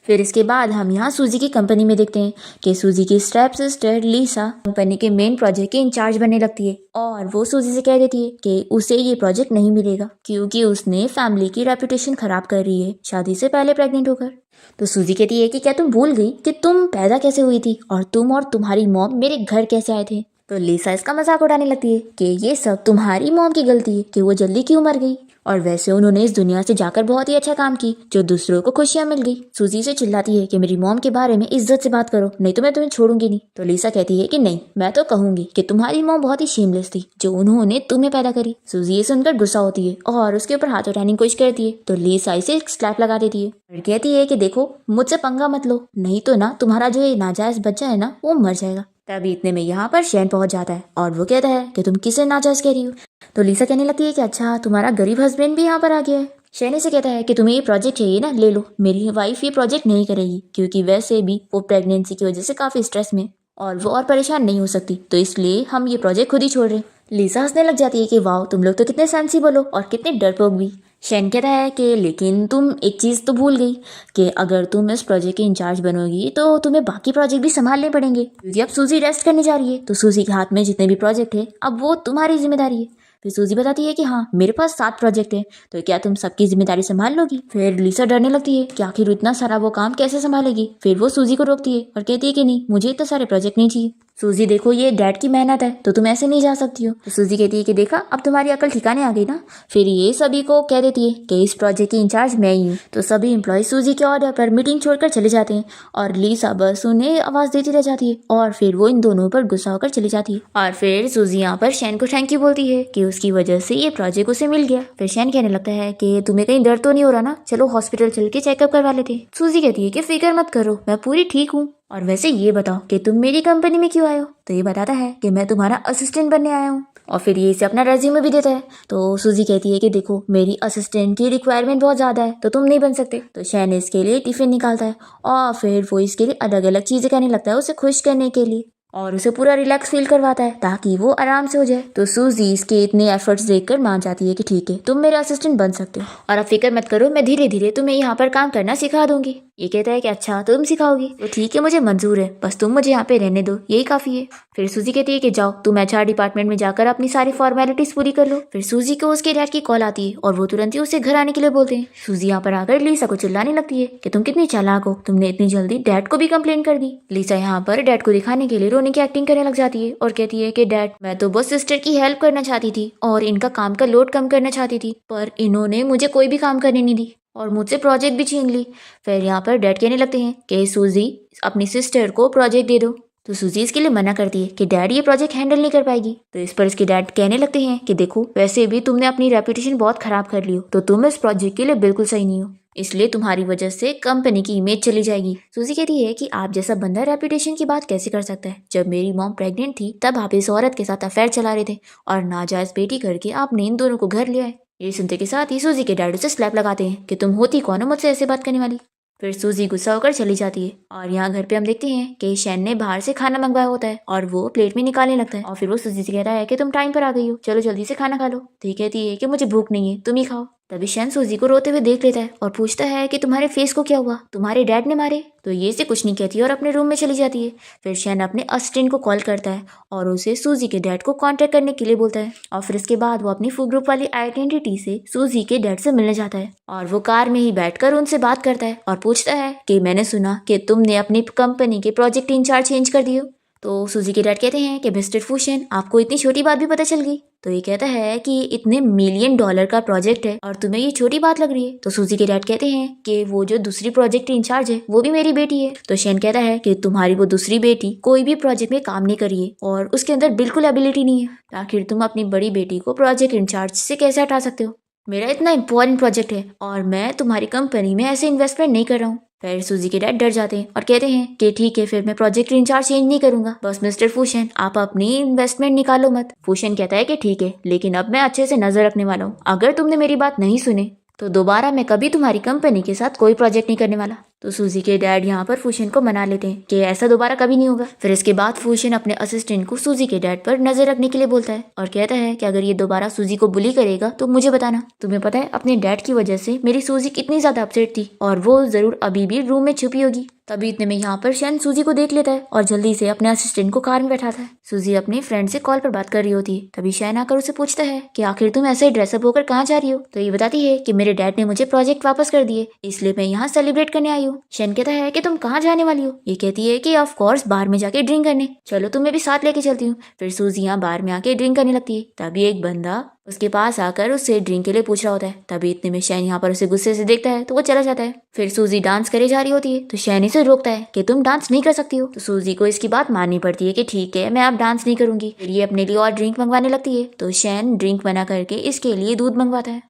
फिर इसके बाद हम यहाँ सूजी की कंपनी में देखते हैं कि सूजी की स्टेप सिस्टर लीसा कंपनी के मेन प्रोजेक्ट के इंचार्ज बनने लगती है, और वो सूजी से कह देती है कि उसे ये प्रोजेक्ट नहीं मिलेगा, क्योंकि उसने फैमिली की रेपुटेशन खराब कर रही है शादी से पहले प्रेग्नेंट होकर। तो सूजी कहती है कि क्या तुम भूल गई कि तुम पैदा कैसे हुई थी, और तुम और तुम्हारी मॉम मेरे घर कैसे आए थे। तो लीसा इसका मजाक उड़ाने लगती है कि ये सब तुम्हारी मॉम की गलती है कि वो जल्दी क्यों मर गई, और वैसे उन्होंने इस दुनिया से जाकर बहुत ही अच्छा काम की जो दूसरों को खुशियां मिल गई। सूजी से चिल्लाती है कि मेरी मॉम के बारे में इज्जत से बात करो, नहीं तो मैं तुम्हें छोड़ूंगी नहीं। तो लीसा कहती है कि नहीं, मैं तो कहूंगी कि तुम्हारी मॉम बहुत ही शेमलेस थी जो उन्होंने तुम्हें पैदा करी। सूजी ये सुनकर गुस्सा होती है और उसके ऊपर हाथ उठाने की कोशिश करती है, तो लीसा इसे एक स्लैप लगा देती है और कहती है कि देखो, मुझसे पंगा मत लो, नहीं तो ना तुम्हारा जो ये नाजायज बच्चा है ना, वो मर जाएगा। तभी इतने में यहाँ पर शैन पहुंच जाता है, और वो कहता है कि तुम किसे नाजायज कह रही हो। तो लीसा कहने लगती है कि अच्छा, तुम्हारा गरीब हस्बैंड भी यहाँ पर आ गया है। शैन से कहता है कि तुम्हें ये प्रोजेक्ट चाहिए ना, ले लो, मेरी वाइफ ये प्रोजेक्ट नहीं करेगी, क्योंकि वैसे भी वो प्रेगनेंसी की वजह से काफी स्ट्रेस में और वो और परेशान नहीं हो सकती, तो इसलिए हम ये प्रोजेक्ट खुद ही छोड़ रहे हैं। लीसा हंसने लग जाती है कि वाह, तुम लोग तो कितने सेंसिबल हो और कितने डरपोक भी। शैन कहता है कि लेकिन तुम एक चीज़ तो भूल गई कि अगर तुम इस प्रोजेक्ट के इंचार्ज बनोगी तो तुम्हें बाकी प्रोजेक्ट भी संभालने पड़ेंगे, क्योंकि अब सूजी रेस्ट करने जा रही है, तो सूजी के हाथ में जितने भी प्रोजेक्ट है अब वो तुम्हारी जिम्मेदारी है। फिर सूजी बताती है कि हाँ, मेरे पास 7 प्रोजेक्ट है, तो क्या तुम सबकी जिम्मेदारी संभाल लोगी। फिर लीसा डरने लगती है कि आखिर इतना सारा वो काम कैसे संभालेगी। फिर वो सूजी को रोकती है और कहती है कि नहीं, मुझे इतने सारे प्रोजेक्ट नहीं चाहिए। सूजी, देखो, ये डैड की मेहनत है, तो तुम ऐसे नहीं जा सकती हो। तो सूजी कहती है कि देखा, अब तुम्हारी अकल ठिकाने आ गई ना। फिर ये सभी को कह देती है कि इस प्रोजेक्ट की इंचार्ज मैं ही हूँ। तो सभी एम्प्लॉय सूजी के ऑर्डर पर मीटिंग छोड़कर चले जाते हैं, और लीसा बस उन्हें आवाज देती रह जाती है, और फिर वो इन दोनों पर गुस्सा होकर चली जाती है। और फिर सूजी यहाँ पर शैन को थैंक यू बोलती है कि उसकी वजह से ये प्रोजेक्ट उसे मिल गया। फिर शैन कहने लगता है कि तुम्हें कहीं दर्द तो नहीं हो रहा ना, चलो हॉस्पिटल चल के चेकअप करवा लेते। सूजी कहती है कि फिक्र मत करो, मैं पूरी ठीक हूँ, और वैसे ये बताओ कि तुम मेरी कंपनी में क्यों आए हो। तो ये बताता है कि मैं तुम्हारा असिस्टेंट बनने आया हूँ, और फिर ये इसे अपना रेज्यूमे भी देता है। तो सूजी कहती है कि देखो, मेरी असिस्टेंट की रिक्वायरमेंट बहुत ज़्यादा है, तो तुम नहीं बन सकते। तो शैन इसके लिए टिफिन निकालता है, और फिर वो इसके लिए अलग अलग चीज़ें कहने लगता है उसे खुश करने के लिए, और उसे पूरा रिलैक्स फील करवाता है ताकि वो आराम से हो जाए। तो सूजी इसके इतने एफर्ट्स देखकर मान जाती है कि ठीक है, तुम मेरा असिस्टेंट बन सकते हो, और अब फिक्र मत करो, मैं धीरे धीरे तुम्हें यहाँ पर काम करना सिखा दूंगी। ये कहता है कि अच्छा, तुम सिखाओगी, तो ठीक है, मुझे मंजूर है, बस तुम मुझे यहाँ पे रहने दो, यही काफी है। फिर सूजी कहती है कि जाओ, तुम HR डिपार्टमेंट में जाकर अपनी सारी फॉर्मेलिटीज पूरी कर लो। फिर सूजी को उसके डैड की कॉल आती है, और वो तुरंत ही उसे घर आने के लिए बोलते हैं। सूजी यहाँ पर आकर लीसा को चिल्लाने लगती है कि तुम कितनी चालाक हो, तुमने इतनी जल्दी डैड को भी कंप्लेन कर दी। लीसा यहाँ पर डैड को दिखाने के लिए रोने की एक्टिंग करने लग जाती है, और कहती है कि डैड, मैं तो बस सिस्टर की हेल्प करना चाहती थी और इनका काम का लोड कम करना चाहती थी, पर इन्होंने मुझे कोई भी काम करने नहीं दी और मुझसे प्रोजेक्ट भी छीन ली। फिर यहाँ पर डैड कहने लगते हैं कि सूजी, अपनी सिस्टर को प्रोजेक्ट दे दो, तो सूजी इसके लिए मना करती है कि डैड ये प्रोजेक्ट हैंडल नहीं कर पाएगी। तो इस पर इसके डैड कहने लगते हैं कि देखो, वैसे भी तुमने अपनी रेपुटेशन बहुत खराब कर ली हो, तो तुम इस प्रोजेक्ट के लिए बिल्कुल सही नहीं हो, इसलिए तुम्हारी वजह से कंपनी की इमेज चली जाएगी। सूजी कहती है कि आप जैसा बंदा रेपुटेशन की बात कैसे कर सकता है? जब मेरी मॉम प्रेग्नेंट थी तब आप इस औरत के साथ अफेयर चला रहे थे और नाजायज बेटी करके आपने इन दोनों को घर ले आए। ये सुनते के साथ ही सूजी के डैड उसे स्लैप लगाते हैं कि तुम होती कौन हो मुझसे ऐसे बात करने वाली। फिर सूजी गुस्सा होकर चली जाती है और यहाँ घर पे हम देखते हैं कि शैन ने बाहर से खाना मंगवाया होता है और वो प्लेट में निकालने लगता है और फिर वो सूजी से कहता है कि तुम टाइम पर आ गई हो, चलो जल्दी से खाना खा लो। तो ये कहती है कि मुझे भूख नहीं है, तुम ही खाओ। तभी शैन सूजी को रोते हुए देख लेता है और पूछता है कि तुम्हारे फेस को क्या हुआ, तुम्हारे डैड ने मारे? तो ये से कुछ नहीं कहती और अपने रूम में चली जाती है। फिर शैन अपने असिस्टेंट को कॉल करता है और उसे सूजी के डैड को कांटेक्ट करने के लिए बोलता है और फिर इसके बाद वो अपनी फू ग्रुप वाली आइडेंटिटी से सूजी के डैड से मिलने जाता है और वो कार में ही बैठकर उनसे बात करता है और पूछता है कि मैंने सुना कि तुमने अपनी कंपनी के प्रोजेक्ट इंचार्ज चेंज कर दिए हो। तो सूजी के डैड कहते हैं कि मिस्टर फूशन, आपको इतनी छोटी बात भी पता चल गई? तो ये कहता है कि इतने $1 मिलियन का प्रोजेक्ट है और तुम्हें ये छोटी बात लग रही है। तो सूजी के डैड कहते हैं कि वो जो दूसरी प्रोजेक्ट इंचार्ज है वो भी मेरी बेटी है। तो शैन कहता है कि तुम्हारी वो दूसरी बेटी कोई भी प्रोजेक्ट में काम नहीं करी है और उसके अंदर बिल्कुल एबिलिटी नहीं है, आखिर तुम अपनी बड़ी बेटी को प्रोजेक्ट इंचार्ज से कैसे हटा सकते हो? मेरा इतना इंपॉर्टेंट प्रोजेक्ट है और मैं तुम्हारी कंपनी में ऐसे इन्वेस्टमेंट नहीं कर रहा हूँ। फिर सूजी के डैड डर जाते हैं और कहते हैं कि ठीक है, फिर मैं प्रोजेक्ट इंचार्ज चेंज नहीं करूंगा, बस मिस्टर फूशन आप अपनी इन्वेस्टमेंट निकालो मत। फूशन कहता है कि ठीक है, लेकिन अब मैं अच्छे से नजर रखने वाला हूँ, अगर तुमने मेरी बात नहीं सुनी तो दोबारा मैं कभी तुम्हारी कंपनी के साथ कोई प्रोजेक्ट नहीं करने वाला। तो सूजी के डैड यहाँ पर फूशन को मना लेते हैं कि ऐसा दोबारा कभी नहीं होगा। फिर इसके बाद फूशन अपने असिस्टेंट को सूजी के डैड पर नजर रखने के लिए बोलता है और कहता है कि अगर ये दोबारा सूजी को बुली करेगा तो मुझे बताना। तुम्हें पता है अपने डैड की वजह से मेरी सूजी कितनी ज्यादा अपसेट थी और वो जरूर अभी भी रूम में छुपी होगी। तभी इतने में यहाँ पर शैन सूजी को देख लेता है और जल्दी से अपने असिस्टेंट को कार में बैठाता है। सूजी अपने फ्रेंड से कॉल पर बात कर रही होती है। तभी शैन आकर उसे पूछता है कि आखिर तुम ऐसे ड्रेसअप होकर कहाँ जा रही हो? तो ये बताती है कि मेरे डैड ने मुझे प्रोजेक्ट वापस कर दिए, इसलिए मैं यहाँ सेलिब्रेट करने आई हूँ। शैन कहता है कि तुम कहाँ जाने वाली हो? ये कहती है कि ऑफ कोर्स बार में जाके ड्रिंक करने, चलो तुम्हें भी साथ लेके चलती हूँ। फिर सूजी यहाँ बार में आके ड्रिंक करने लगती है। तभी एक बंदा उसके पास आकर उससे ड्रिंक के लिए पूछ रहा होता है। तभी इतने में शैन यहाँ पर उसे गुस्से से देखता है तो वो चला जाता है। फिर सूजी डांस करे जा रही होती है तो शैन इसे रोकता है कि तुम डांस नहीं कर सकती हो। तो सूजी को इसकी बात माननी पड़ती है कि ठीक है, मैं अब डांस नहीं करूंगी। फिर ये अपने लिए और ड्रिंक मंगवाने लगती है तो शैन ड्रिंक बना करके इसके लिए दूध मंगवाता है,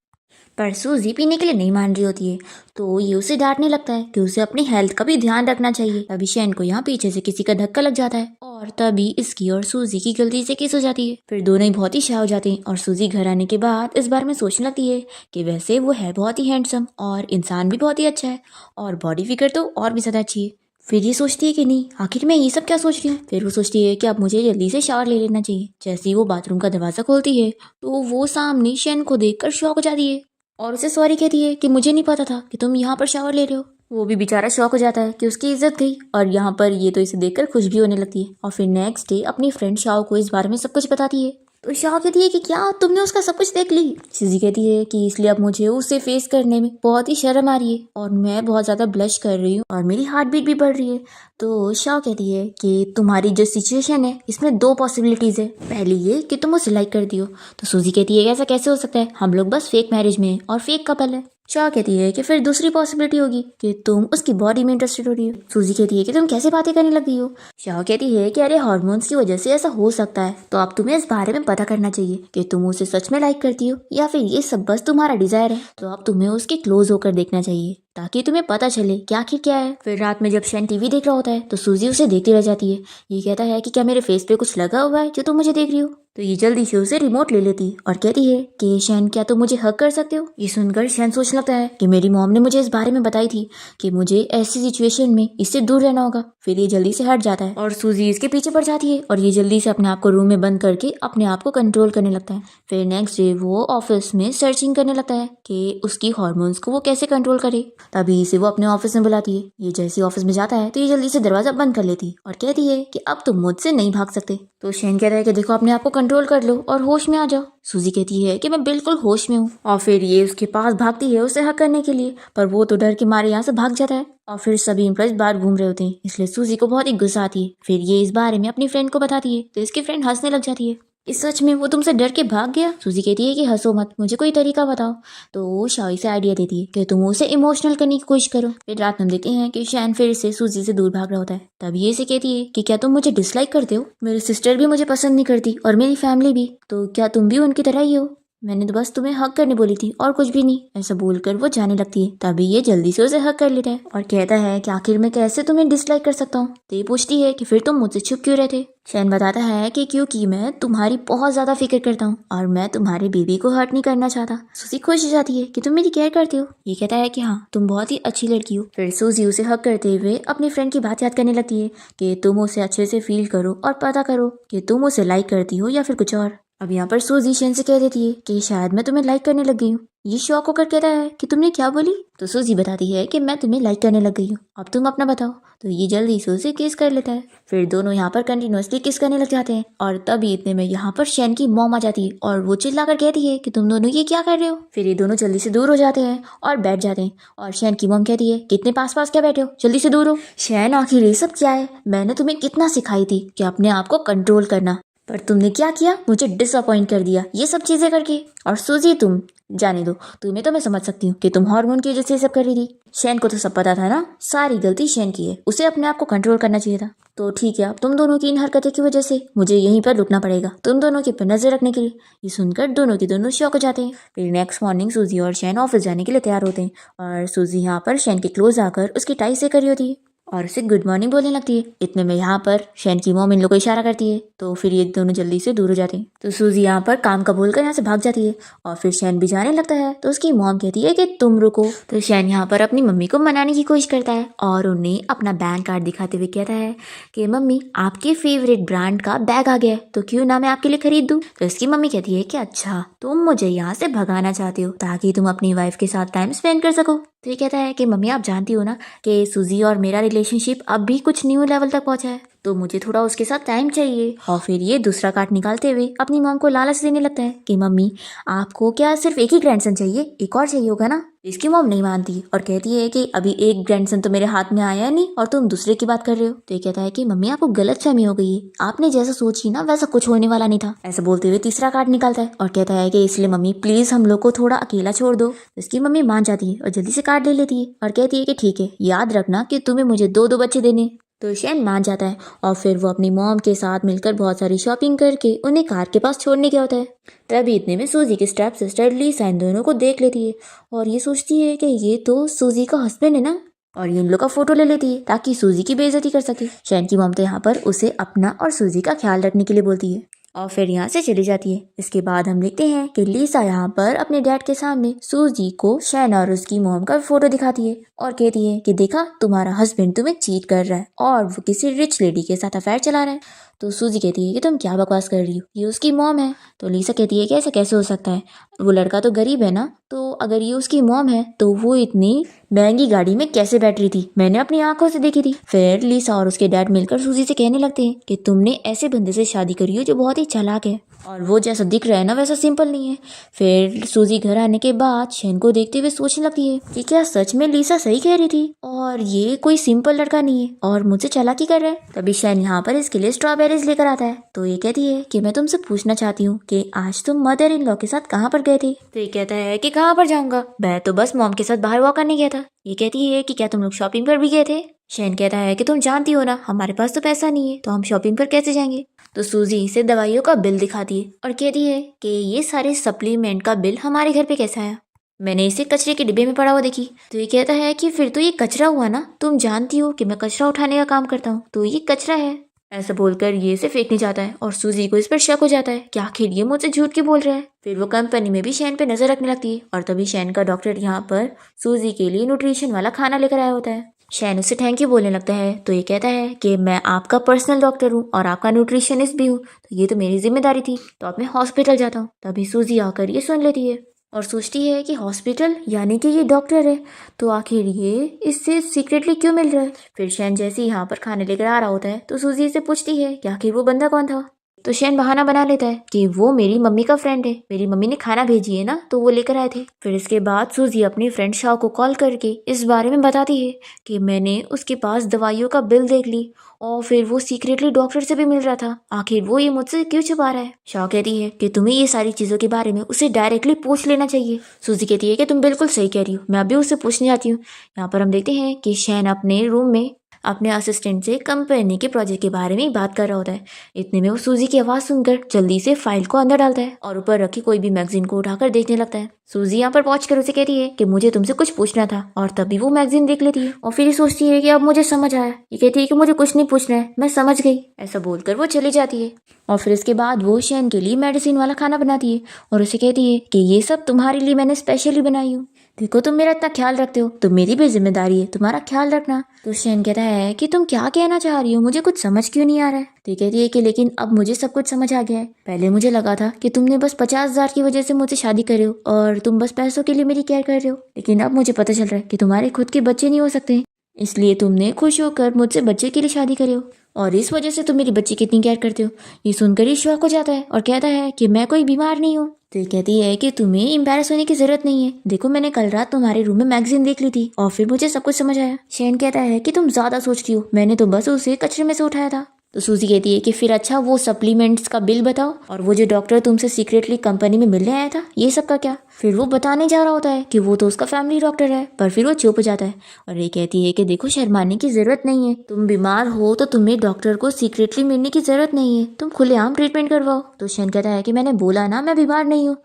पर सूजी पीने के लिए नहीं मान रही होती है। तो ये उसे डांटने लगता है कि उसे अपनी हेल्थ का भी ध्यान रखना चाहिए। तभी शैन को यहाँ पीछे से किसी का धक्का लग जाता है और तभी इसकी और सूजी की गलती से किस हो जाती है। फिर दोनों ही बहुत ही शाय हो जाते हैं और सूजी घर आने के बाद इस बारे में सोचने लगती है कि वैसे वो है बहुत ही हैंडसम और इंसान भी बहुत ही अच्छा है और बॉडी फिगर तो और भी ज्यादा अच्छी है। फिर ये सोचती है कि नहीं, आखिर मैं ये सब क्या सोच रही हूँ। फिर वो सोचती है कि अब मुझे जल्दी से शावर ले लेना चाहिए। जैसे ही वो बाथरूम का दरवाजा खोलती है तो वो सामने शैन को देखकर शॉक हो जाती है और उसे सॉरी कहती है कि मुझे नहीं पता था कि तुम यहाँ पर शावर ले रहे हो। वो भी बेचारा शॉक हो जाता है कि उसकी इज्जत गई और यहाँ पर ये तो इसे देखकर खुश भी होने लगती है। और फिर नेक्स्ट डे अपनी फ्रेंड शाओ को इस बारे में सब कुछ बताती है। तो शाओ कहती है कि क्या तुमने उसका सब कुछ देख ली? सूजी कहती है कि इसलिए अब मुझे उसे फेस करने में बहुत ही शर्म आ रही है और मैं बहुत ज्यादा ब्लश कर रही हूँ और मेरी हार्ट बीट भी बढ़ रही है। तो शाओ कहती है कि तुम्हारी जो सिचुएशन है इसमें 2 पॉसिबिलिटीज है। पहली ये कि तुम उसे लाइक करती हो। तो सूजी कहती है ऐसा कैसे हो सकता है, हम लोग बस फेक मैरिज में हैं और फेक कपल है। शाओ कहती है कि फिर दूसरी पॉसिबिलिटी होगी कि तुम उसकी बॉडी में इंटरेस्टेड हो रही हो। सूजी कहती है कि तुम कैसे बातें करने लग गई हो। शाओ कहती है कि अरे हार्मोन्स की वजह से ऐसा हो सकता है, तो अब तुम्हें इस बारे में पता करना चाहिए कि तुम उसे सच में लाइक करती हो या फिर ये सब बस तुम्हारा डिजायर है। तो अब तुम्हें उसके क्लोज होकर देखना चाहिए ताकि तुम्हें पता चले कि आखिर क्या है। फिर रात में जब शैन टीवी देख रहा होता है तो सूजी उसे देखती रह जाती है। ये कहता है कि क्या मेरे फेस पे कुछ लगा हुआ है जो तुम मुझे देख रही हो। तो ये जल्दी से उसे रिमोट ले लेती और कहती है कि शैन क्या तुम मुझे हग कर सकते हो। ये सुनकर शैन सोचने लगता है कि मेरी मॉम ने मुझे इस बारे में बताई थी कि मुझे ऐसी सिचुएशन में इससे दूर रहना होगा। फिर ये जल्दी से हट जाता है और सूजी इसके पीछे पड़ जाती है और ये जल्दी से अपने आप को रूम में बंद करके अपने आप को कंट्रोल करने लगता है। फिर नेक्स्ट डे वो ऑफिस में सर्चिंग करने लगता है कि उसकी हार्मोन्स को वो कैसे कंट्रोल करे। तभी इसे वो अपने ऑफिस में बुलाती है। ये जैसे ऑफिस में जाता है तो ये जल्दी से दरवाजा बंद कर लेती और कहती है कि अब तुम मुझसे नहीं भाग सकते। तो शैन कहता है कि देखो अपने आप को कंट्रोल कर लो और होश में आ जाओ। सूजी कहती है कि मैं बिल्कुल होश में हूँ और फिर ये उसके पास भागती है उसे हक करने के लिए, पर वो तो डर के मारे यहाँ से भाग जाता है। और फिर सभी एम्प्लॉइज बाहर घूम रहे होते हैं, इसलिए सूजी को बहुत ही गुस्सा आती है। फिर ये इस बारे में अपनी फ्रेंड को बताती है तो इसकी फ्रेंड हंसने लग जाती है। इस सच में वो तुमसे डर के भाग गया? सूजी कहती है कि हंसो मत, मुझे कोई तरीका बताओ। तो वो शाओई से आइडिया देती है कि तुम उसे इमोशनल करने की कोशिश करो। फिर रात में देखते हैं कि शैन फिर से सूजी से दूर भाग रहा होता है। तब ये से कहती है कि क्या तुम मुझे डिसलाइक करते हो? मेरी सिस्टर भी मुझे पसंद नहीं करती और मेरी फैमिली भी, तो क्या तुम भी उनकी तरह ही हो? मैंने तो बस तुम्हें हक करने बोली थी और कुछ भी नहीं। ऐसा बोलकर वो जाने लगती है। तभी ये जल्दी से उसे हक कर लेता है और कहता है कि आखिर मैं कैसे तुम्हें डिसलाइक कर सकता हूँ। तो ये पूछती है कि फिर तुम मुझसे छुप क्यों रहे थे? शैन बताता है कि क्योंकि मैं तुम्हारी बहुत ज्यादा फिक्र करता हूँ और मैं तुम्हारे बेबी को हर्ट नहीं करना चाहता। सूजी खुश हो जाती है कि तुम मेरी केयर करते हो। ये कहता है कि हाँ, तुम बहुत ही अच्छी लड़की हो। फिर सूजी उसे हक करते हुए अपनी फ्रेंड की बात याद करने लगती है कि तुम उसे अच्छे से फील करो और पता करो कि तुम उसे लाइक करती हो या फिर कुछ और। अब यहाँ पर सूजी शैन से कह देती है कि शायद मैं तुम्हें लाइक करने लग गई हूँ। ये शॉक होकर कहता है कि तुमने क्या बोली? तो सूजी बताती है कि मैं तुम्हें लाइक करने लग गई हूँ, अब तुम अपना बताओ। तो ये जल्दी से उसे किस कर लेता है। फिर दोनों यहाँ पर कंटिन्यूअसली किस करने लग जाते हैं और तभी इतने में यहाँ पर शैन की मॉम आ जाती है और वो चिल्लाकर कहती है कि तुम दोनों ये क्या कर रहे हो? फिर ये दोनों जल्दी से दूर हो जाते हैं और बैठ जाते हैं और शैन की मॉम कहती है कितने पास पास क्या बैठे हो, जल्दी से दूर हो। शैन आखिर ये सब क्या है? मैंने तुम्हें कितना सिखाई थी कि अपने आप को कंट्रोल करना, पर तुमने क्या किया? मुझे डिसअपॉइंट कर दिया ये सब चीजें करके। और सूजी तुम जाने दो, तुम्हें तो मैं समझ सकती हूँ कि तुम हार्मोन की वजह से सब कर रही थी। शैन को तो सब पता था ना, सारी गलती शैन की है, उसे अपने आप को कंट्रोल करना चाहिए था। तो ठीक है, अब तुम दोनों की इन हरकतों की वजह से मुझे यहीं पर रुकना पड़ेगा तुम दोनों के ऊपर नजर रखने के लिए। ये सुनकर दोनों के दोनों शॉक हो जाते हैं। फिर नेक्स्ट मॉर्निंग सूजी और शैन ऑफिस जाने के लिए तैयार होते हैं और सूजी यहाँ पर शैन के क्लोज आकर उसकी टाई से करी होती है और उसे गुड मॉर्निंग बोलने लगती है। इतने में यहाँ पर शैन की मॉम इन लोगों को इशारा करती है तो फिर ये दोनों जल्दी से दूर हो जाते हैं। तो सूजी यहाँ पर काम का बोलकर यहाँ से भाग जाती है और फिर शैन भी जाने लगता है। तो उसकी मॉम कहती है कि तुम रुको। तो शैन यहाँ पर अपनी मम्मी को मनाने की कोशिश करता है और उन्हें अपना बैंक कार्ड दिखाते हुए कहता है कि मम्मी आपके फेवरेट ब्रांड का बैग आ गया है, तो क्यों ना मैं आपके लिए खरीद दूँ। तो इसकी मम्मी कहती है कि अच्छा, तुम मुझे यहाँ से भगाना चाहते हो ताकि तुम अपनी वाइफ के साथ टाइम स्पेंड कर सको। तो ये कहता है कि मम्मी आप जानती हो ना कि सूजी और मेरा रिलेशनशिप अब भी कुछ न्यू लेवल तक पहुंचा है, तो मुझे थोड़ा उसके साथ टाइम चाहिए। और फिर ये दूसरा कार्ड निकालते हुए अपनी मॉम को लालच देने लगता है कि मम्मी आपको क्या सिर्फ एक ही ग्रैंडसन चाहिए, एक और चाहिए होगा ना। इसकी मॉम नहीं मानती और कहती है कि अभी एक ग्रैंडसन तो मेरे हाथ में आया नहीं और तुम दूसरे की बात कर रहे हो। तो ये कहता है कि मम्मी आपको गलतफहमी हो गई है, आपने जैसा सोची ना वैसा कुछ होने वाला नहीं था। ऐसा बोलते हुए तीसरा कार्ड निकालता है और कहता है कि इसलिए मम्मी प्लीज हम लोग को थोड़ा अकेला छोड़ दो। तो इसकी मम्मी मान जाती है और जल्दी से कार्ड ले लेती है और कहती है कि ठीक है, याद रखना कि तुम्हें मुझे दो दो बच्चे देने। तो शैन मान जाता है और फिर वो अपनी मॉम के साथ मिलकर बहुत सारी शॉपिंग करके उन्हें कार के पास छोड़ने गया होता है। तभी इतने में सूजी की स्टेप सिस्टर लीसा इन दोनों को देख लेती है और ये सोचती है कि ये तो सूजी का हस्बैंड है ना, और ये इन लोग का फोटो ले लेती है ताकि सूजी की बेइज्जती कर सके। शैन की मॉम तो यहाँ पर उसे अपना और सूजी का ख्याल रखने के लिए बोलती है और फिर यहाँ से चली जाती है। इसके बाद हम देखते हैं कि लीसा यहाँ पर अपने डैड के सामने सूजी को शैन और उसकी मॉम का फोटो दिखाती है और कहती है कि देखा, तुम्हारा हस्बैंड तुम्हें चीट कर रहा है और वो किसी रिच लेडी के साथ अफेयर चला रहा है। तो सूजी कहती है कि तुम क्या बकवास कर रही हो, ये उसकी मॉम है। तो लीसा कहती है कि ऐसा कैसे हो सकता है, वो लड़का तो गरीब है ना, तो अगर ये उसकी मॉम है तो वो इतनी महंगी गाड़ी में कैसे बैठ रही थी, मैंने अपनी आंखों से देखी थी। फिर लीसा और उसके डैड मिलकर सूजी से कहने लगते हैं कि तुमने ऐसे बंदे से शादी करी हो जो बहुत ही चालाक है और वो जैसा दिख रहा है ना वैसा सिंपल नहीं है। फिर सूजी घर आने के बाद शैन को देखते हुए सोचने लगती है कि क्या सच में लीसा सही कह रही थी और ये कोई सिंपल लड़का नहीं है और मुझसे चालाकी कर रहा है। तभी शैन यहाँ पर इसके लिए स्ट्रॉबेरीज लेकर आता है। तो ये कहती है कि मैं तुमसे पूछना चाहती हूँ कि आज तुम मदर इन लॉ के साथ कहाँ पर गए थे। तो ये कहता है कि कहाँ पर जाऊंगा, मैं तो बस मॉम के साथ बाहर वॉक करने गया था। ये कहती है कि क्या तुम लोग शॉपिंग पर भी गए थे। शैन कहता है कि तुम जानती हो ना हमारे पास तो पैसा नहीं है, तो हम शॉपिंग पर कैसे जाएंगे। तो सूजी इसे दवाइयों का बिल दिखाती है और कहती है कि ये सारे सप्लीमेंट का बिल हमारे घर पे कैसा आया, मैंने इसे कचरे के डिब्बे में पड़ा हुआ देखी। तो ये कहता है कि फिर तो ये कचरा हुआ ना, तुम जानती हो कि मैं कचरा उठाने का काम करता हूँ, तो ये कचरा है। ऐसा बोलकर ये इसे फेंकने जाता है और सूजी को इस पर शक हो जाता है कि आखिर ये मुझसे झूठ क्यों बोल रहा है। फिर वो कंपनी में भी शैन पे नजर रखने लगती है और तभी शैन का डॉक्टर यहाँ पर सूजी के लिए न्यूट्रिशन वाला खाना लेकर आया होता है। शैन उसे थैंक यू बोलने लगता है तो ये कहता है कि मैं आपका पर्सनल डॉक्टर हूँ और आपका न्यूट्रिशनिस्ट भी हूँ, तो ये तो मेरी जिम्मेदारी थी, तो अब मैं हॉस्पिटल जाता हूँ। तभी सूजी आकर ये सुन लेती है और सोचती है कि हॉस्पिटल यानी कि ये डॉक्टर है, तो आखिर ये इससे सीक्रेटली क्यों मिल रहा है। फिर शैन जैसे ही यहाँ पर खाने लेकर आ रहा होता है तो सूजी से पूछती है कि आखिर वो बंदा कौन था। तो शैन बहाना बना लेता है कि वो मेरी मम्मी का फ्रेंड है, मेरी मम्मी ने खाना भेजी है ना, तो वो लेकर आए थे। फिर इसके बाद सूजी अपनी फ्रेंड शाओ को कॉल करके इस बारे में बताती है कि मैंने उसके पास दवाइयों का बिल देख ली और फिर वो सीक्रेटली डॉक्टर से भी मिल रहा था, आखिर वो ये मुझसे क्यों छुपा रहा है। शाओ कहती है कि तुम्हें ये सारी चीजों के बारे में उसे डायरेक्टली पूछ लेना चाहिए। सूजी कहती है कि तुम बिल्कुल सही कह रही हो, मैं अभी उससे पूछने जाती हूँ। यहाँ पर हम देखते हैं कि शैन अपने रूम में अपने असिस्टेंट से कंपनी के प्रोजेक्ट के बारे में बात कर रहा होता है। इतने में वो सूजी की आवाज़ सुनकर जल्दी से फाइल को अंदर डालता है और ऊपर रखी कोई भी मैगजीन को उठाकर देखने लगता है। सूजी यहाँ पर पहुंचकर उसे कहती है कि मुझे तुमसे कुछ पूछना था, और तभी वो मैगजीन देख लेती है और फिर ये सोचती है कि अब मुझे समझ आया। ये कहती है कि मुझे कुछ नहीं पूछना है, मैं समझ गई। ऐसा बोलकर वो चली जाती है और फिर इसके बाद वो शैन के लिए मेडिसिन वाला खाना बनाती है और उसे कहती है कि ये सब तुम्हारे लिए मैंने स्पेशली बनाई हूँ। देखो तुम मेरा इतना ख्याल रखते हो तो मेरी भी जिम्मेदारी है तुम्हारा ख्याल रखना। तो शैन कहता है कि तुम क्या कहना चाह रही हो, मुझे कुछ समझ क्यों नहीं आ रहा है। तो कहती है कि लेकिन अब मुझे सब कुछ समझ आ गया है। पहले मुझे लगा था कि तुमने बस 50,000 की वजह से मुझसे शादी करे हो और तुम बस पैसों के लिए मेरी केयर कर रहे हो, लेकिन अब मुझे पता चल रहा है कि तुम्हारे खुद के बच्चे नहीं हो सकते, इसलिए तुमने खुश होकर मुझसे बच्चे के लिए शादी करे हो और इस वजह से तुम मेरी बच्ची की इतनी केयर करते हो। ये सुनकर ही शौक हो जाता है और कहता है कि मैं कोई बीमार नहीं हूँ। तो ये कहती है कि तुम्हें एम्बैरस होने की जरूरत नहीं है, देखो मैंने कल रात तुम्हारे रूम में मैगजीन देख ली थी और फिर मुझे सब कुछ समझ आया। शैन कहता है कि तुम ज्यादा सोचती हो, मैंने तो बस उसे कचरे में से उठाया था। तो सूजी कहती है कि फिर अच्छा वो सप्लीमेंट्स का बिल बताओ और वो जो डॉक्टर तुमसे सीक्रेटली कंपनी में मिलने आया था, ये सब का क्या। फिर वो बताने जा रहा होता है कि वो तो उसका फैमिली डॉक्टर है, पर फिर वो चुप हो जाता है और ये कहती है कि देखो शर्माने की जरूरत नहीं है, तुम बीमार हो तो तुम्हें डॉक्टर को सीक्रेटली मिलने की जरूरत नहीं है, तुम खुलेआम ट्रीटमेंट करवाओ। तो शैन कहता है कि मैंने बोला ना मैं बीमार नहीं हूँ।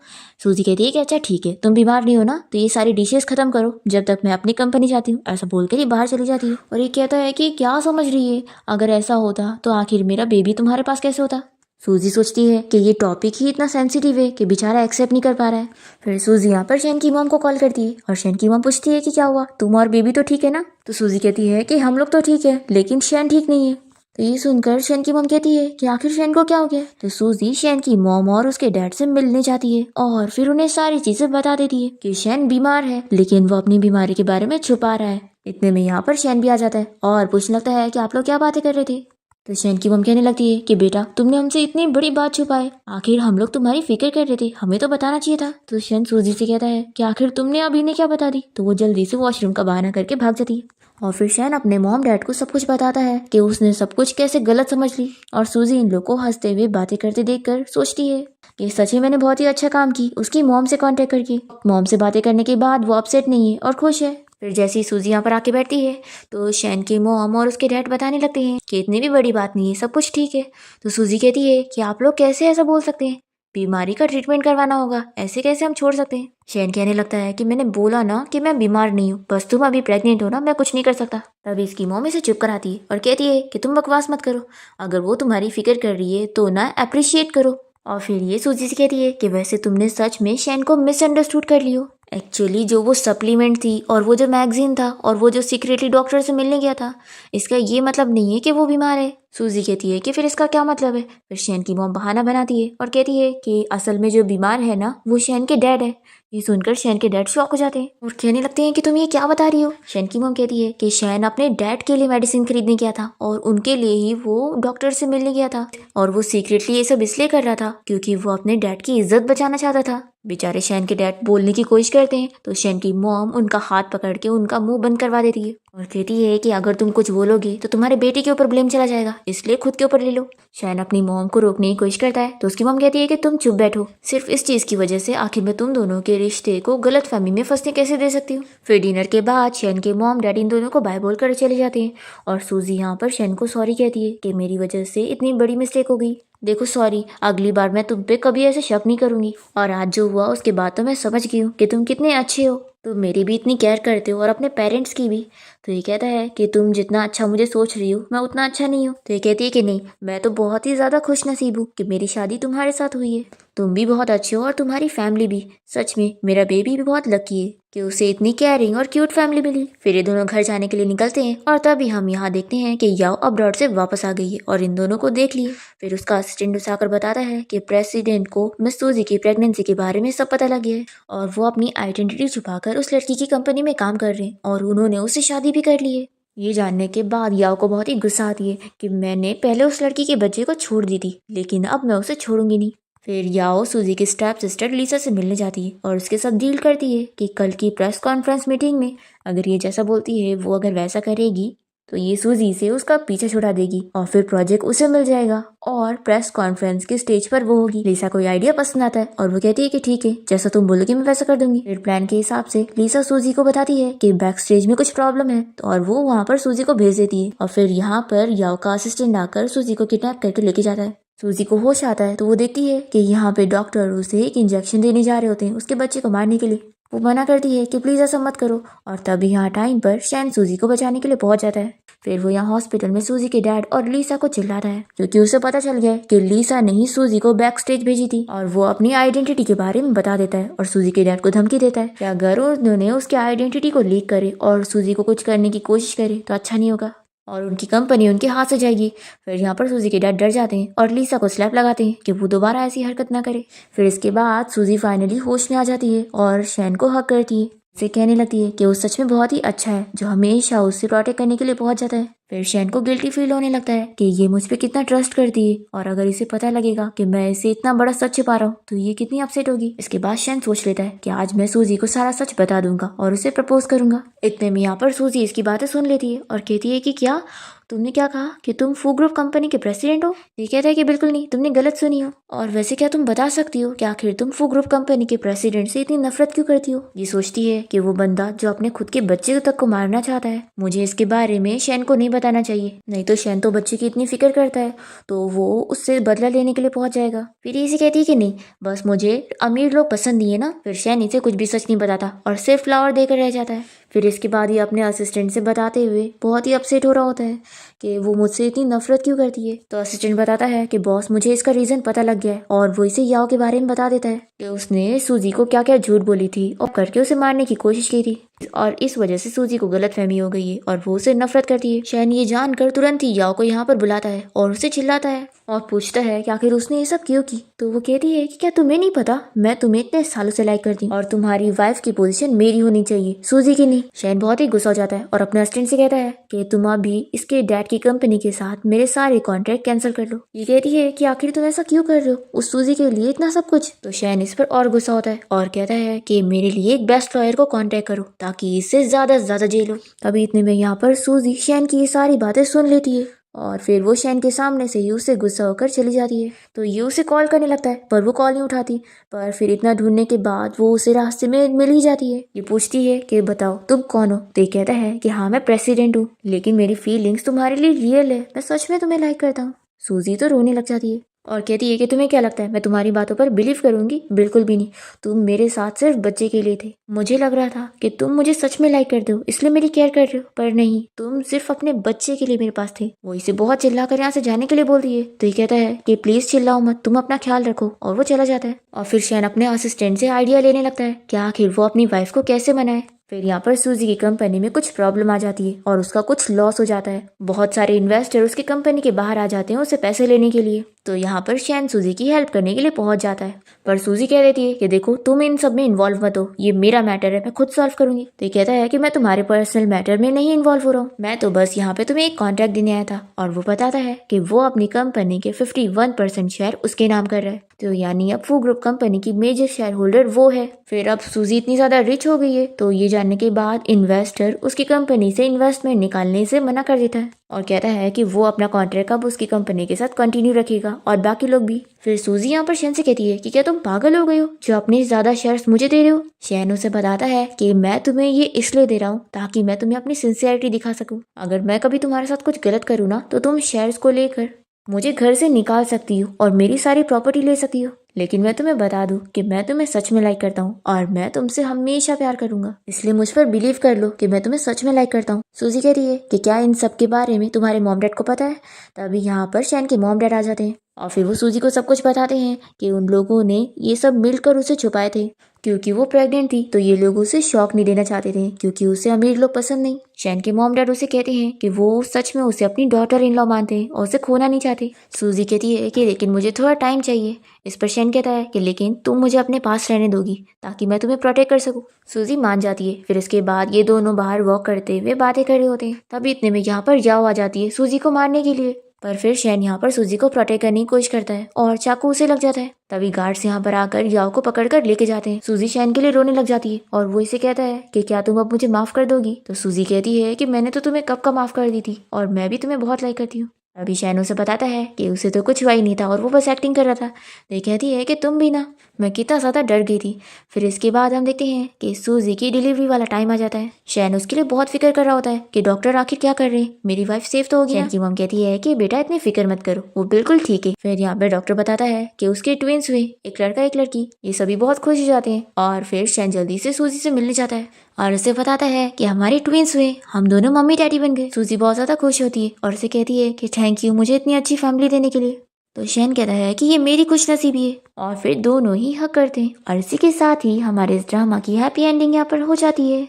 सूजी कहती है कि अच्छा ठीक है, तुम बीमार नहीं हो ना, तो ये सारी डिशेस खत्म करो जब तक मैं अपनी कंपनी जाती हूँ। ऐसा बोलकर ही बाहर चली जाती है और ये कहता है कि क्या समझ रही है, अगर ऐसा होता तो आखिर मेरा बेबी तुम्हारे पास कैसे होता। सूजी सोचती है कि ये टॉपिक ही इतना सेंसिटिव है कि बेचारा एक्सेप्ट नहीं कर पा रहा है। फिर सूजी यहाँ पर शैन की मॉम को कॉल करती है और शैन की मॉम पूछती है कि क्या हुआ, तुम और बेबी तो ठीक है ना। तो सूजी कहती है कि हम लोग तो ठीक है लेकिन शैन ठीक नहीं है। तो ये सुनकर शैन की मॉम कहती है कि आखिर शैन को क्या हो गया। तो सूजी शैन की मॉम और उसके डैड से मिलने जाती है और फिर उन्हें सारी चीजें बता देती है कि शैन बीमार है लेकिन वो अपनी बीमारी के बारे में छुपा रहा है। इतने में यहाँ पर शैन भी आ जाता है और पूछने लगता है कि आप लोग क्या बातें कर रहे थे। तो शैन की मम कहने लगती है कि बेटा तुमने हमसे इतनी बड़ी बात छुपाई, आखिर हम लोग तुम्हारी फिक्र कर रहे थे, हमें तो बताना चाहिए था। तो शैन सूजी से कहता है कि आखिर तुमने अभी ने क्या बता दी। तो वो जल्दी से वॉशरूम का बहाना करके भाग जाती है और फिर शैन अपने मॉम डैड को सब कुछ बताता है कि उसने सब कुछ कैसे गलत समझ ली। और सूजी इन लोग को हंसते हुए बातें करते देखकर सोचती है कि सच में मैंने बहुत ही अच्छा काम की उसकी मॉम से कांटेक्ट करके। मॉम से बातें करने के बाद वो अपसेट नहीं है और खुश है। फिर जैसे ही सूजी यहाँ पर आके बैठती है तो शैन की मॉम और उसके डैड बताने लगते हैं कि इतनी भी बड़ी बात नहीं है, सब कुछ ठीक है। तो सूजी कहती है कि आप लोग कैसे ऐसा बोल सकते हैं, बीमारी का ट्रीटमेंट करवाना होगा, ऐसे कैसे हम छोड़ सकते हैं। शैन कहने लगता है कि मैंने बोला ना कि मैं बीमार नहीं हूँ, बस तुम अभी प्रेग्नेंट हो ना, मैं कुछ नहीं कर सकता। तभी इसकी मॉम इसे चुप कराती है और कहती है कि तुम बकवास मत करो, अगर वो तुम्हारी फिक्र कर रही है तो ना अप्रिशिएट करो। और फिर ये सूजी से कहती है कि वैसे तुमने सच में शैन को मिसअंडरस्टूड कर लियो। एक्चुअली जो वो सप्लीमेंट थी और वो जो मैगजीन था और वो जो सीक्रेटली डॉक्टर से मिलने गया था, इसका ये मतलब नहीं है कि वो बीमार है। सूजी कहती है कि फिर इसका क्या मतलब है। फिर शैन की मॉम बहाना बनाती है और कहती है कि असल में जो बीमार है ना वो शैन के डैड है। ये सुनकर शैन के डैड शॉक हो जाते हैं और कहने लगते हैं कि तुम ये क्या बता रही हो। शैन की मॉम कहती है कि शैन अपने डैड के लिए मेडिसिन खरीदने गया था और उनके लिए ही वो डॉक्टर से मिलने गया था और वो सीक्रेटली ये सब इसलिए कर रहा था क्योंकि वो अपने डैड की इज्जत बचाना चाहता था। बेचारे शैन के डैड बोलने की कोशिश करते हैं तो शैन की मॉम उनका हाथ पकड़ के उनका मुंह बंद करवा देती है और कहती है कि अगर तुम कुछ बोलोगे तो तुम्हारे बेटे के ऊपर ब्लेम चला जाएगा, इसलिए खुद के ऊपर ले लो। शैन अपनी मॉम को रोकने की कोशिश करता है तो उसकी मॉम कहती है कि तुम चुप बैठो, सिर्फ इस चीज की वजह से आखिर मैं तुम दोनों के रिश्ते को गलतफहमी में फंसने कैसे दे सकती हूँ। फिर डिनर के बाद शैन के मॉम डैडी इन दोनों को बाय बोल कर चले जाते हैं और सूजी यहाँ पर शैन को सॉरी कहती है कि मेरी वजह से इतनी बड़ी मिस्टेक हो गई, देखो सॉरी, अगली बार मैं तुम पे कभी ऐसे शक नहीं करूंगी। और आज जो हुआ उसके बाद तो मैं समझ गई हूँ कि तुम कितने अच्छे हो, तुम मेरी भी इतनी केयर करते हो और अपने पेरेंट्स की भी। तो ये कहता है कि तुम जितना अच्छा मुझे सोच रही हो मैं उतना अच्छा नहीं हूँ। तो ये कहती है कि नहीं, मैं तो बहुत ही ज़्यादा खुश नसीब हूँ कि मेरी शादी तुम्हारे साथ हुई है, तुम भी बहुत अच्छे हो और तुम्हारी फैमिली भी। सच में मेरा बेबी भी बहुत लकी है कि उसे इतनी केयरिंग और क्यूट फैमिली मिली। फिर ये दोनों घर जाने के लिए निकलते हैं और तभी हम यहाँ देखते हैं कि याओ अब्रॉड से वापस आ गई है और इन दोनों को देख लिए। फिर उसका असिस्टेंट उसे आकर बताता है कि प्रेसिडेंट को मिस सूजी की प्रेगनेंसी के बारे में सब पता लग गया है और वो अपनी आइडेंटिटी छुपाकर उस लड़की की कंपनी में काम कर रहे हैं और उन्होंने उससे शादी भी कर ली है। ये जानने के बाद याओ को बहुत ही गुस्सा आती है कि मैंने पहले उस लड़की के बच्चे को छोड़ दी थी, लेकिन अब मैं उसे छोड़ूंगी नहीं। फिर याओ सूजी की स्टेप सिस्टर लीसा से मिलने जाती है और उसके साथ डील करती है कि कल की प्रेस कॉन्फ्रेंस मीटिंग में अगर ये जैसा बोलती है वो अगर वैसा करेगी तो ये सूजी से उसका पीछा छुड़ा देगी और फिर प्रोजेक्ट उसे मिल जाएगा और प्रेस कॉन्फ्रेंस के स्टेज पर वो होगी। लीसा को ये आइडिया पसंद आता है और वो कहती है कि ठीक है, जैसा तुम बोलोगी मैं वैसा कर दूंगी। फिर प्लान के हिसाब से लीसा सूजी को बताती है कि बैक स्टेज में कुछ प्रॉब्लम है, तो और वो वहाँ पर सूजी को भेज देती है और फिर यहाँ पर याओ का असिस्टेंट आकर सूजी को किडनैप करके लेके जाता है। सूजी को होश आता है तो वो देखती है कि यहाँ पे डॉक्टर उसे एक इंजेक्शन देने जा रहे होते हैं उसके बच्चे को मारने के लिए। वो मना करती है कि प्लीज ऐसा मत करो और तभी यहाँ टाइम पर शैन सूजी को बचाने के लिए पहुंच जाता है। फिर वो यहाँ हॉस्पिटल में सूजी के डैड और लीसा को चिल्लाता है क्योंकि उसे पता चल गया है कि लीसा ने ही सूजी को बैक स्टेज भेजी थी और वो अपनी आइडेंटिटी के बारे में बता देता है और सूजी के डैड को धमकी देता है कि अगर उन्होंने उसके आइडेंटिटी को लीक करे और सूजी को कुछ करने की कोशिश करे तो अच्छा नहीं होगा और उनकी कंपनी उनके हाथ से जाएगी। फिर यहाँ पर सूजी के डैड डर जाते हैं और लीसा को स्लैप लगाते हैं कि वो दोबारा ऐसी हरकत ना करे। फिर इसके बाद सूजी फाइनली होश में आ जाती है और शैन को हक करती है, उसे कहने लगती है कि वो सच में बहुत ही अच्छा है जो हमेशा उससे प्रोटेक्ट करने के लिए पहुंच जाता है। फिर शैन को गिल्टी फील होने लगता है कि ये मुझ पे कितना ट्रस्ट करती है और अगर इसे पता लगेगा कि मैं इसे इतना बड़ा सच छिपा रहा हूँ तो ये कितनी अपसेट होगी। इसके बाद शैन सोच लेता है कि आज मैं सूजी को सारा सच बता दूंगा और उसे प्रपोज करूंगा। इतने में यहाँ पर सूजी इसकी बातें सुन लेती है और कहती है कि क्या तुमने क्या कहा कि तुम फू ग्रुप कंपनी के प्रेसिडेंट हो? ये कहता है कि बिल्कुल नहीं, तुमने गलत सुनी हो। और वैसे क्या तुम बता सकती हो कि आखिर तुम फू ग्रुप कंपनी के प्रेसिडेंट से इतनी नफरत क्यों करती हो? ये सोचती है कि वो बंदा जो अपने खुद के बच्चे तक को मारना चाहता है, मुझे इसके बारे में शैन को नहीं बताना चाहिए, नहीं तो शैन तो बच्चे की इतनी फिक्र करता है तो वो उससे बदला लेने के लिए पहुंच जाएगा। फिर इसे कहती है कि नहीं, बस मुझे अमीर लोग पसंद नहीं है ना। फिर शैन इसे कुछ भी सच नहीं बताता और सिर्फ फ्लावर देकर रह जाता है। फिर इसके बाद ये अपने असिस्टेंट से बताते हुए बहुत ही अपसेट हो रहा होता है कि वो मुझसे इतनी नफरत क्यों करती है। तो असिस्टेंट बताता है कि बॉस मुझे इसका रीजन पता लग गया है और वो इसे याओ के बारे में बता देता है कि उसने सूजी को क्या क्या झूठ बोली थी और करके उसे मारने की कोशिश की थी और इस वजह से सूजी को गलतफहमी हो गई है और वो उसे नफरत करती है। शैन ये जानकर तुरंत ही याओ को यहाँ पर बुलाता है और उसे चिल्लाता है और पूछता है कि आखिर उसने ये सब क्यों की। तो वो कहती है कि क्या तुम्हें नहीं पता, मैं तुम्हें इतने सालों से लाइक करती हूँ और तुम्हारी वाइफ की पोजीशन मेरी होनी चाहिए, सूजी की नहीं। शैन बहुत ही गुस्सा हो जाता है और अपने असिस्टेंट से कहता है कि तुम अभी इसके डैड की कंपनी के साथ मेरे सारे कॉन्ट्रैक्ट कैंसिल कर लो। ये कहती है कि आखिर तुम ऐसा क्यों कर रहे हो, उस सूजी के लिए इतना सब कुछ। तो शैन इस पर और गुस्सा होता है और कहता है कि मेरे लिए एक बेस्ट लॉयर को कॉन्टेक्ट करो ताकि इससे ज्यादा से ज्यादा जेल हो। अभी इतने में यहाँ पर सूजी शैन की ये सारी बातें सुन लेती है और फिर वो शैन के सामने से ही उससे गुस्सा होकर चली जाती है। तो ये उसे कॉल करने लगता है पर वो कॉल नहीं उठाती। पर फिर इतना ढूंढने के बाद वो उसे रास्ते में मिल ही जाती है। ये पूछती है कि बताओ तुम कौन हो। तो ये कहता है कि हाँ मैं प्रेसिडेंट हूँ, लेकिन मेरी फीलिंग्स तुम्हारे लिए रियल है, मैं सच में तुम्हें लाइक करता हूँ। सूजी तो रोने लग जाती है और कहती है कि तुम्हें क्या लगता है मैं तुम्हारी बातों पर बिलीव करूंगी? बिल्कुल भी नहीं, तुम मेरे साथ सिर्फ बच्चे के लिए थे। मुझे लग रहा था कि तुम मुझे सच में लाइक करते हो इसलिए मेरी केयर कर रहे हो, पर नहीं, तुम सिर्फ अपने बच्चे के लिए मेरे पास थे। वो इसे बहुत चिल्लाकर यहाँ से जाने के लिए बोलती है। तो ये कहता है कि प्लीज चिल्लाओ मत, तुम अपना ख्याल रखो, और वो चला जाता है। और फिर शैन अपने असिस्टेंट से आइडिया लेने लगता है कि आखिर वो अपनी वाइफ को कैसे मनाए। फिर यहाँ पर सूजी की कंपनी में कुछ प्रॉब्लम आ जाती है और उसका कुछ लॉस हो जाता है। बहुत सारे इन्वेस्टर उसकी कंपनी के बाहर आ जाते हैं उसे पैसे लेने के लिए। तो यहाँ पर शैन सूजी की हेल्प करने के लिए पहुंच जाता है, पर सूजी कह देती है कि देखो तुम इन सब में इन्वॉल्व मत हो, ये मेरा मैटर है, मैं खुद सॉल्व करूंगी। तो ये कहता है कि मैं तुम्हारे पर्सनल मैटर में नहीं इन्वॉल्व हो रहा हूँ, मैं तो बस यहाँ पे तुम्हें एक कॉन्ट्रैक्ट देने आया था। और वो बताता है कि वो अपनी कंपनी के 51% शेयर उसके नाम कर रहा है। तो यानी अब फू ग्रुप कंपनी की मेजर शेयर होल्डर वो है। फिर अब सूजी इतनी ज्यादा रिच हो गई है तो ये जानने के बाद इन्वेस्टर उसकी कंपनी से इन्वेस्टमेंट निकालने से मना कर देता है और कहता है कि वो अपना कॉन्ट्रैक्ट अब उसकी कंपनी के साथ कंटिन्यू रखेगा और बाकी लोग भी। फिर सूजी यहाँ पर शैन से कहती है कि क्या तुम पागल हो गए हो जो अपने ज्यादा शेयर्स मुझे दे रहे हो। शैन उसे बताता है कि मैं तुम्हें ये इसलिए दे रहा हूँ ताकि मैं तुम्हें अपनी सिंसियरिटी दिखा सकूँ। अगर मैं कभी तुम्हारे साथ कुछ गलत करूँ ना तो तुम शेयर्स को लेकर मुझे घर से निकाल सकती हो और मेरी सारी प्रॉपर्टी ले सकती हो, लेकिन मैं तुम्हें बता दूं कि मैं तुम्हें सच में लाइक करता हूँ और मैं तुमसे हमेशा प्यार करूंगा, इसलिए मुझ पर बिलीव कर लो कि मैं तुम्हें सच में लाइक करता हूँ। सूजी कह रही है कि क्या इन सब के बारे में तुम्हारे मॉम डैड को पता है। तभी यहाँ पर शैन के मॉम डैड आ जाते हैं और फिर वो सूजी को सब कुछ बताते हैं कि उन लोगों ने ये सब मिलकर उसे छुपाए थे। क्योंकि वो प्रेग्नेंट थी तो ये लोग उसे शॉक नहीं देना चाहते थे क्योंकि उसे अमीर लोग पसंद नहीं। शैन के मॉम डैड उसे कहते हैं कि वो सच में उसे अपनी डॉटर इन लॉ मानते हैं और उसे खोना नहीं चाहते। सूजी कहती है कि लेकिन मुझे थोड़ा टाइम चाहिए। इस पर शैन कहता है कि लेकिन तुम मुझे अपने पास रहने दोगी ताकि मैं तुम्हें प्रोटेक्ट कर सकूं। सूजी मान जाती है। फिर इसके बाद ये दोनों बाहर वॉक करते हुए बातें कर रहे होते हैं। तभी इतने में यहाँ पर जाओ आ जाती है सूजी को मारने के लिए। पर फिर शैन यहाँ पर सूजी को प्रोटेक्ट करने की कोशिश करता है और चाकू उसे लग जाता है। तभी गार्ड्स यहाँ पर आकर याओ को पकड़कर लेके जाते हैं। सूजी शैन के लिए रोने लग जाती है और वो इसे कहता है कि क्या तुम अब मुझे माफ कर दोगी। तो सूजी कहती है कि मैंने तो तुम्हें कब का माफ कर दी थी और मैं भी तुम्हें बहुत लाइक करती हूँ। अभी शैन उसे बताता है कि उसे तो कुछ हुआ ही नहीं था और वो बस एक्टिंग कर रहा था। तो ये कहती है कि तुम भी ना, मैं कितना ज़्यादा डर गई थी। फिर इसके बाद हम देखते हैं कि सूजी की डिलीवरी वाला टाइम आ जाता है। शैन उसके लिए बहुत फिक्र कर रहा होता है कि डॉक्टर आखिर क्या कर रहे हैं, मेरी वाइफ सेफ तो होगी। शैन की मम कहती है कि बेटा इतनी फिक्र मत करो, वो बिल्कुल ठीक है। फिर यहाँ पे डॉक्टर बताता है कि उसके ट्विंस हुए, एक लड़का एक लड़की। ये सभी बहुत खुश हो जाते हैं और फिर शैन जल्दी से सूजी से मिलने जाता है और उसे बताता है कि हमारे ट्विंस हुए, हम दोनों मम्मी डैडी बन गए। सूजी बहुत ज़्यादा खुश होती है और उसे कहती है कि थैंक यू मुझे इतनी अच्छी फैमिली देने के लिए। तो शैन कहता है कि ये मेरी खुशनसीबी है और फिर दोनों ही हक करते हैं। और इसी के साथ ही हमारे इस ड्रामा की हैप्पी एंडिंग यहाँ पर हो जाती है।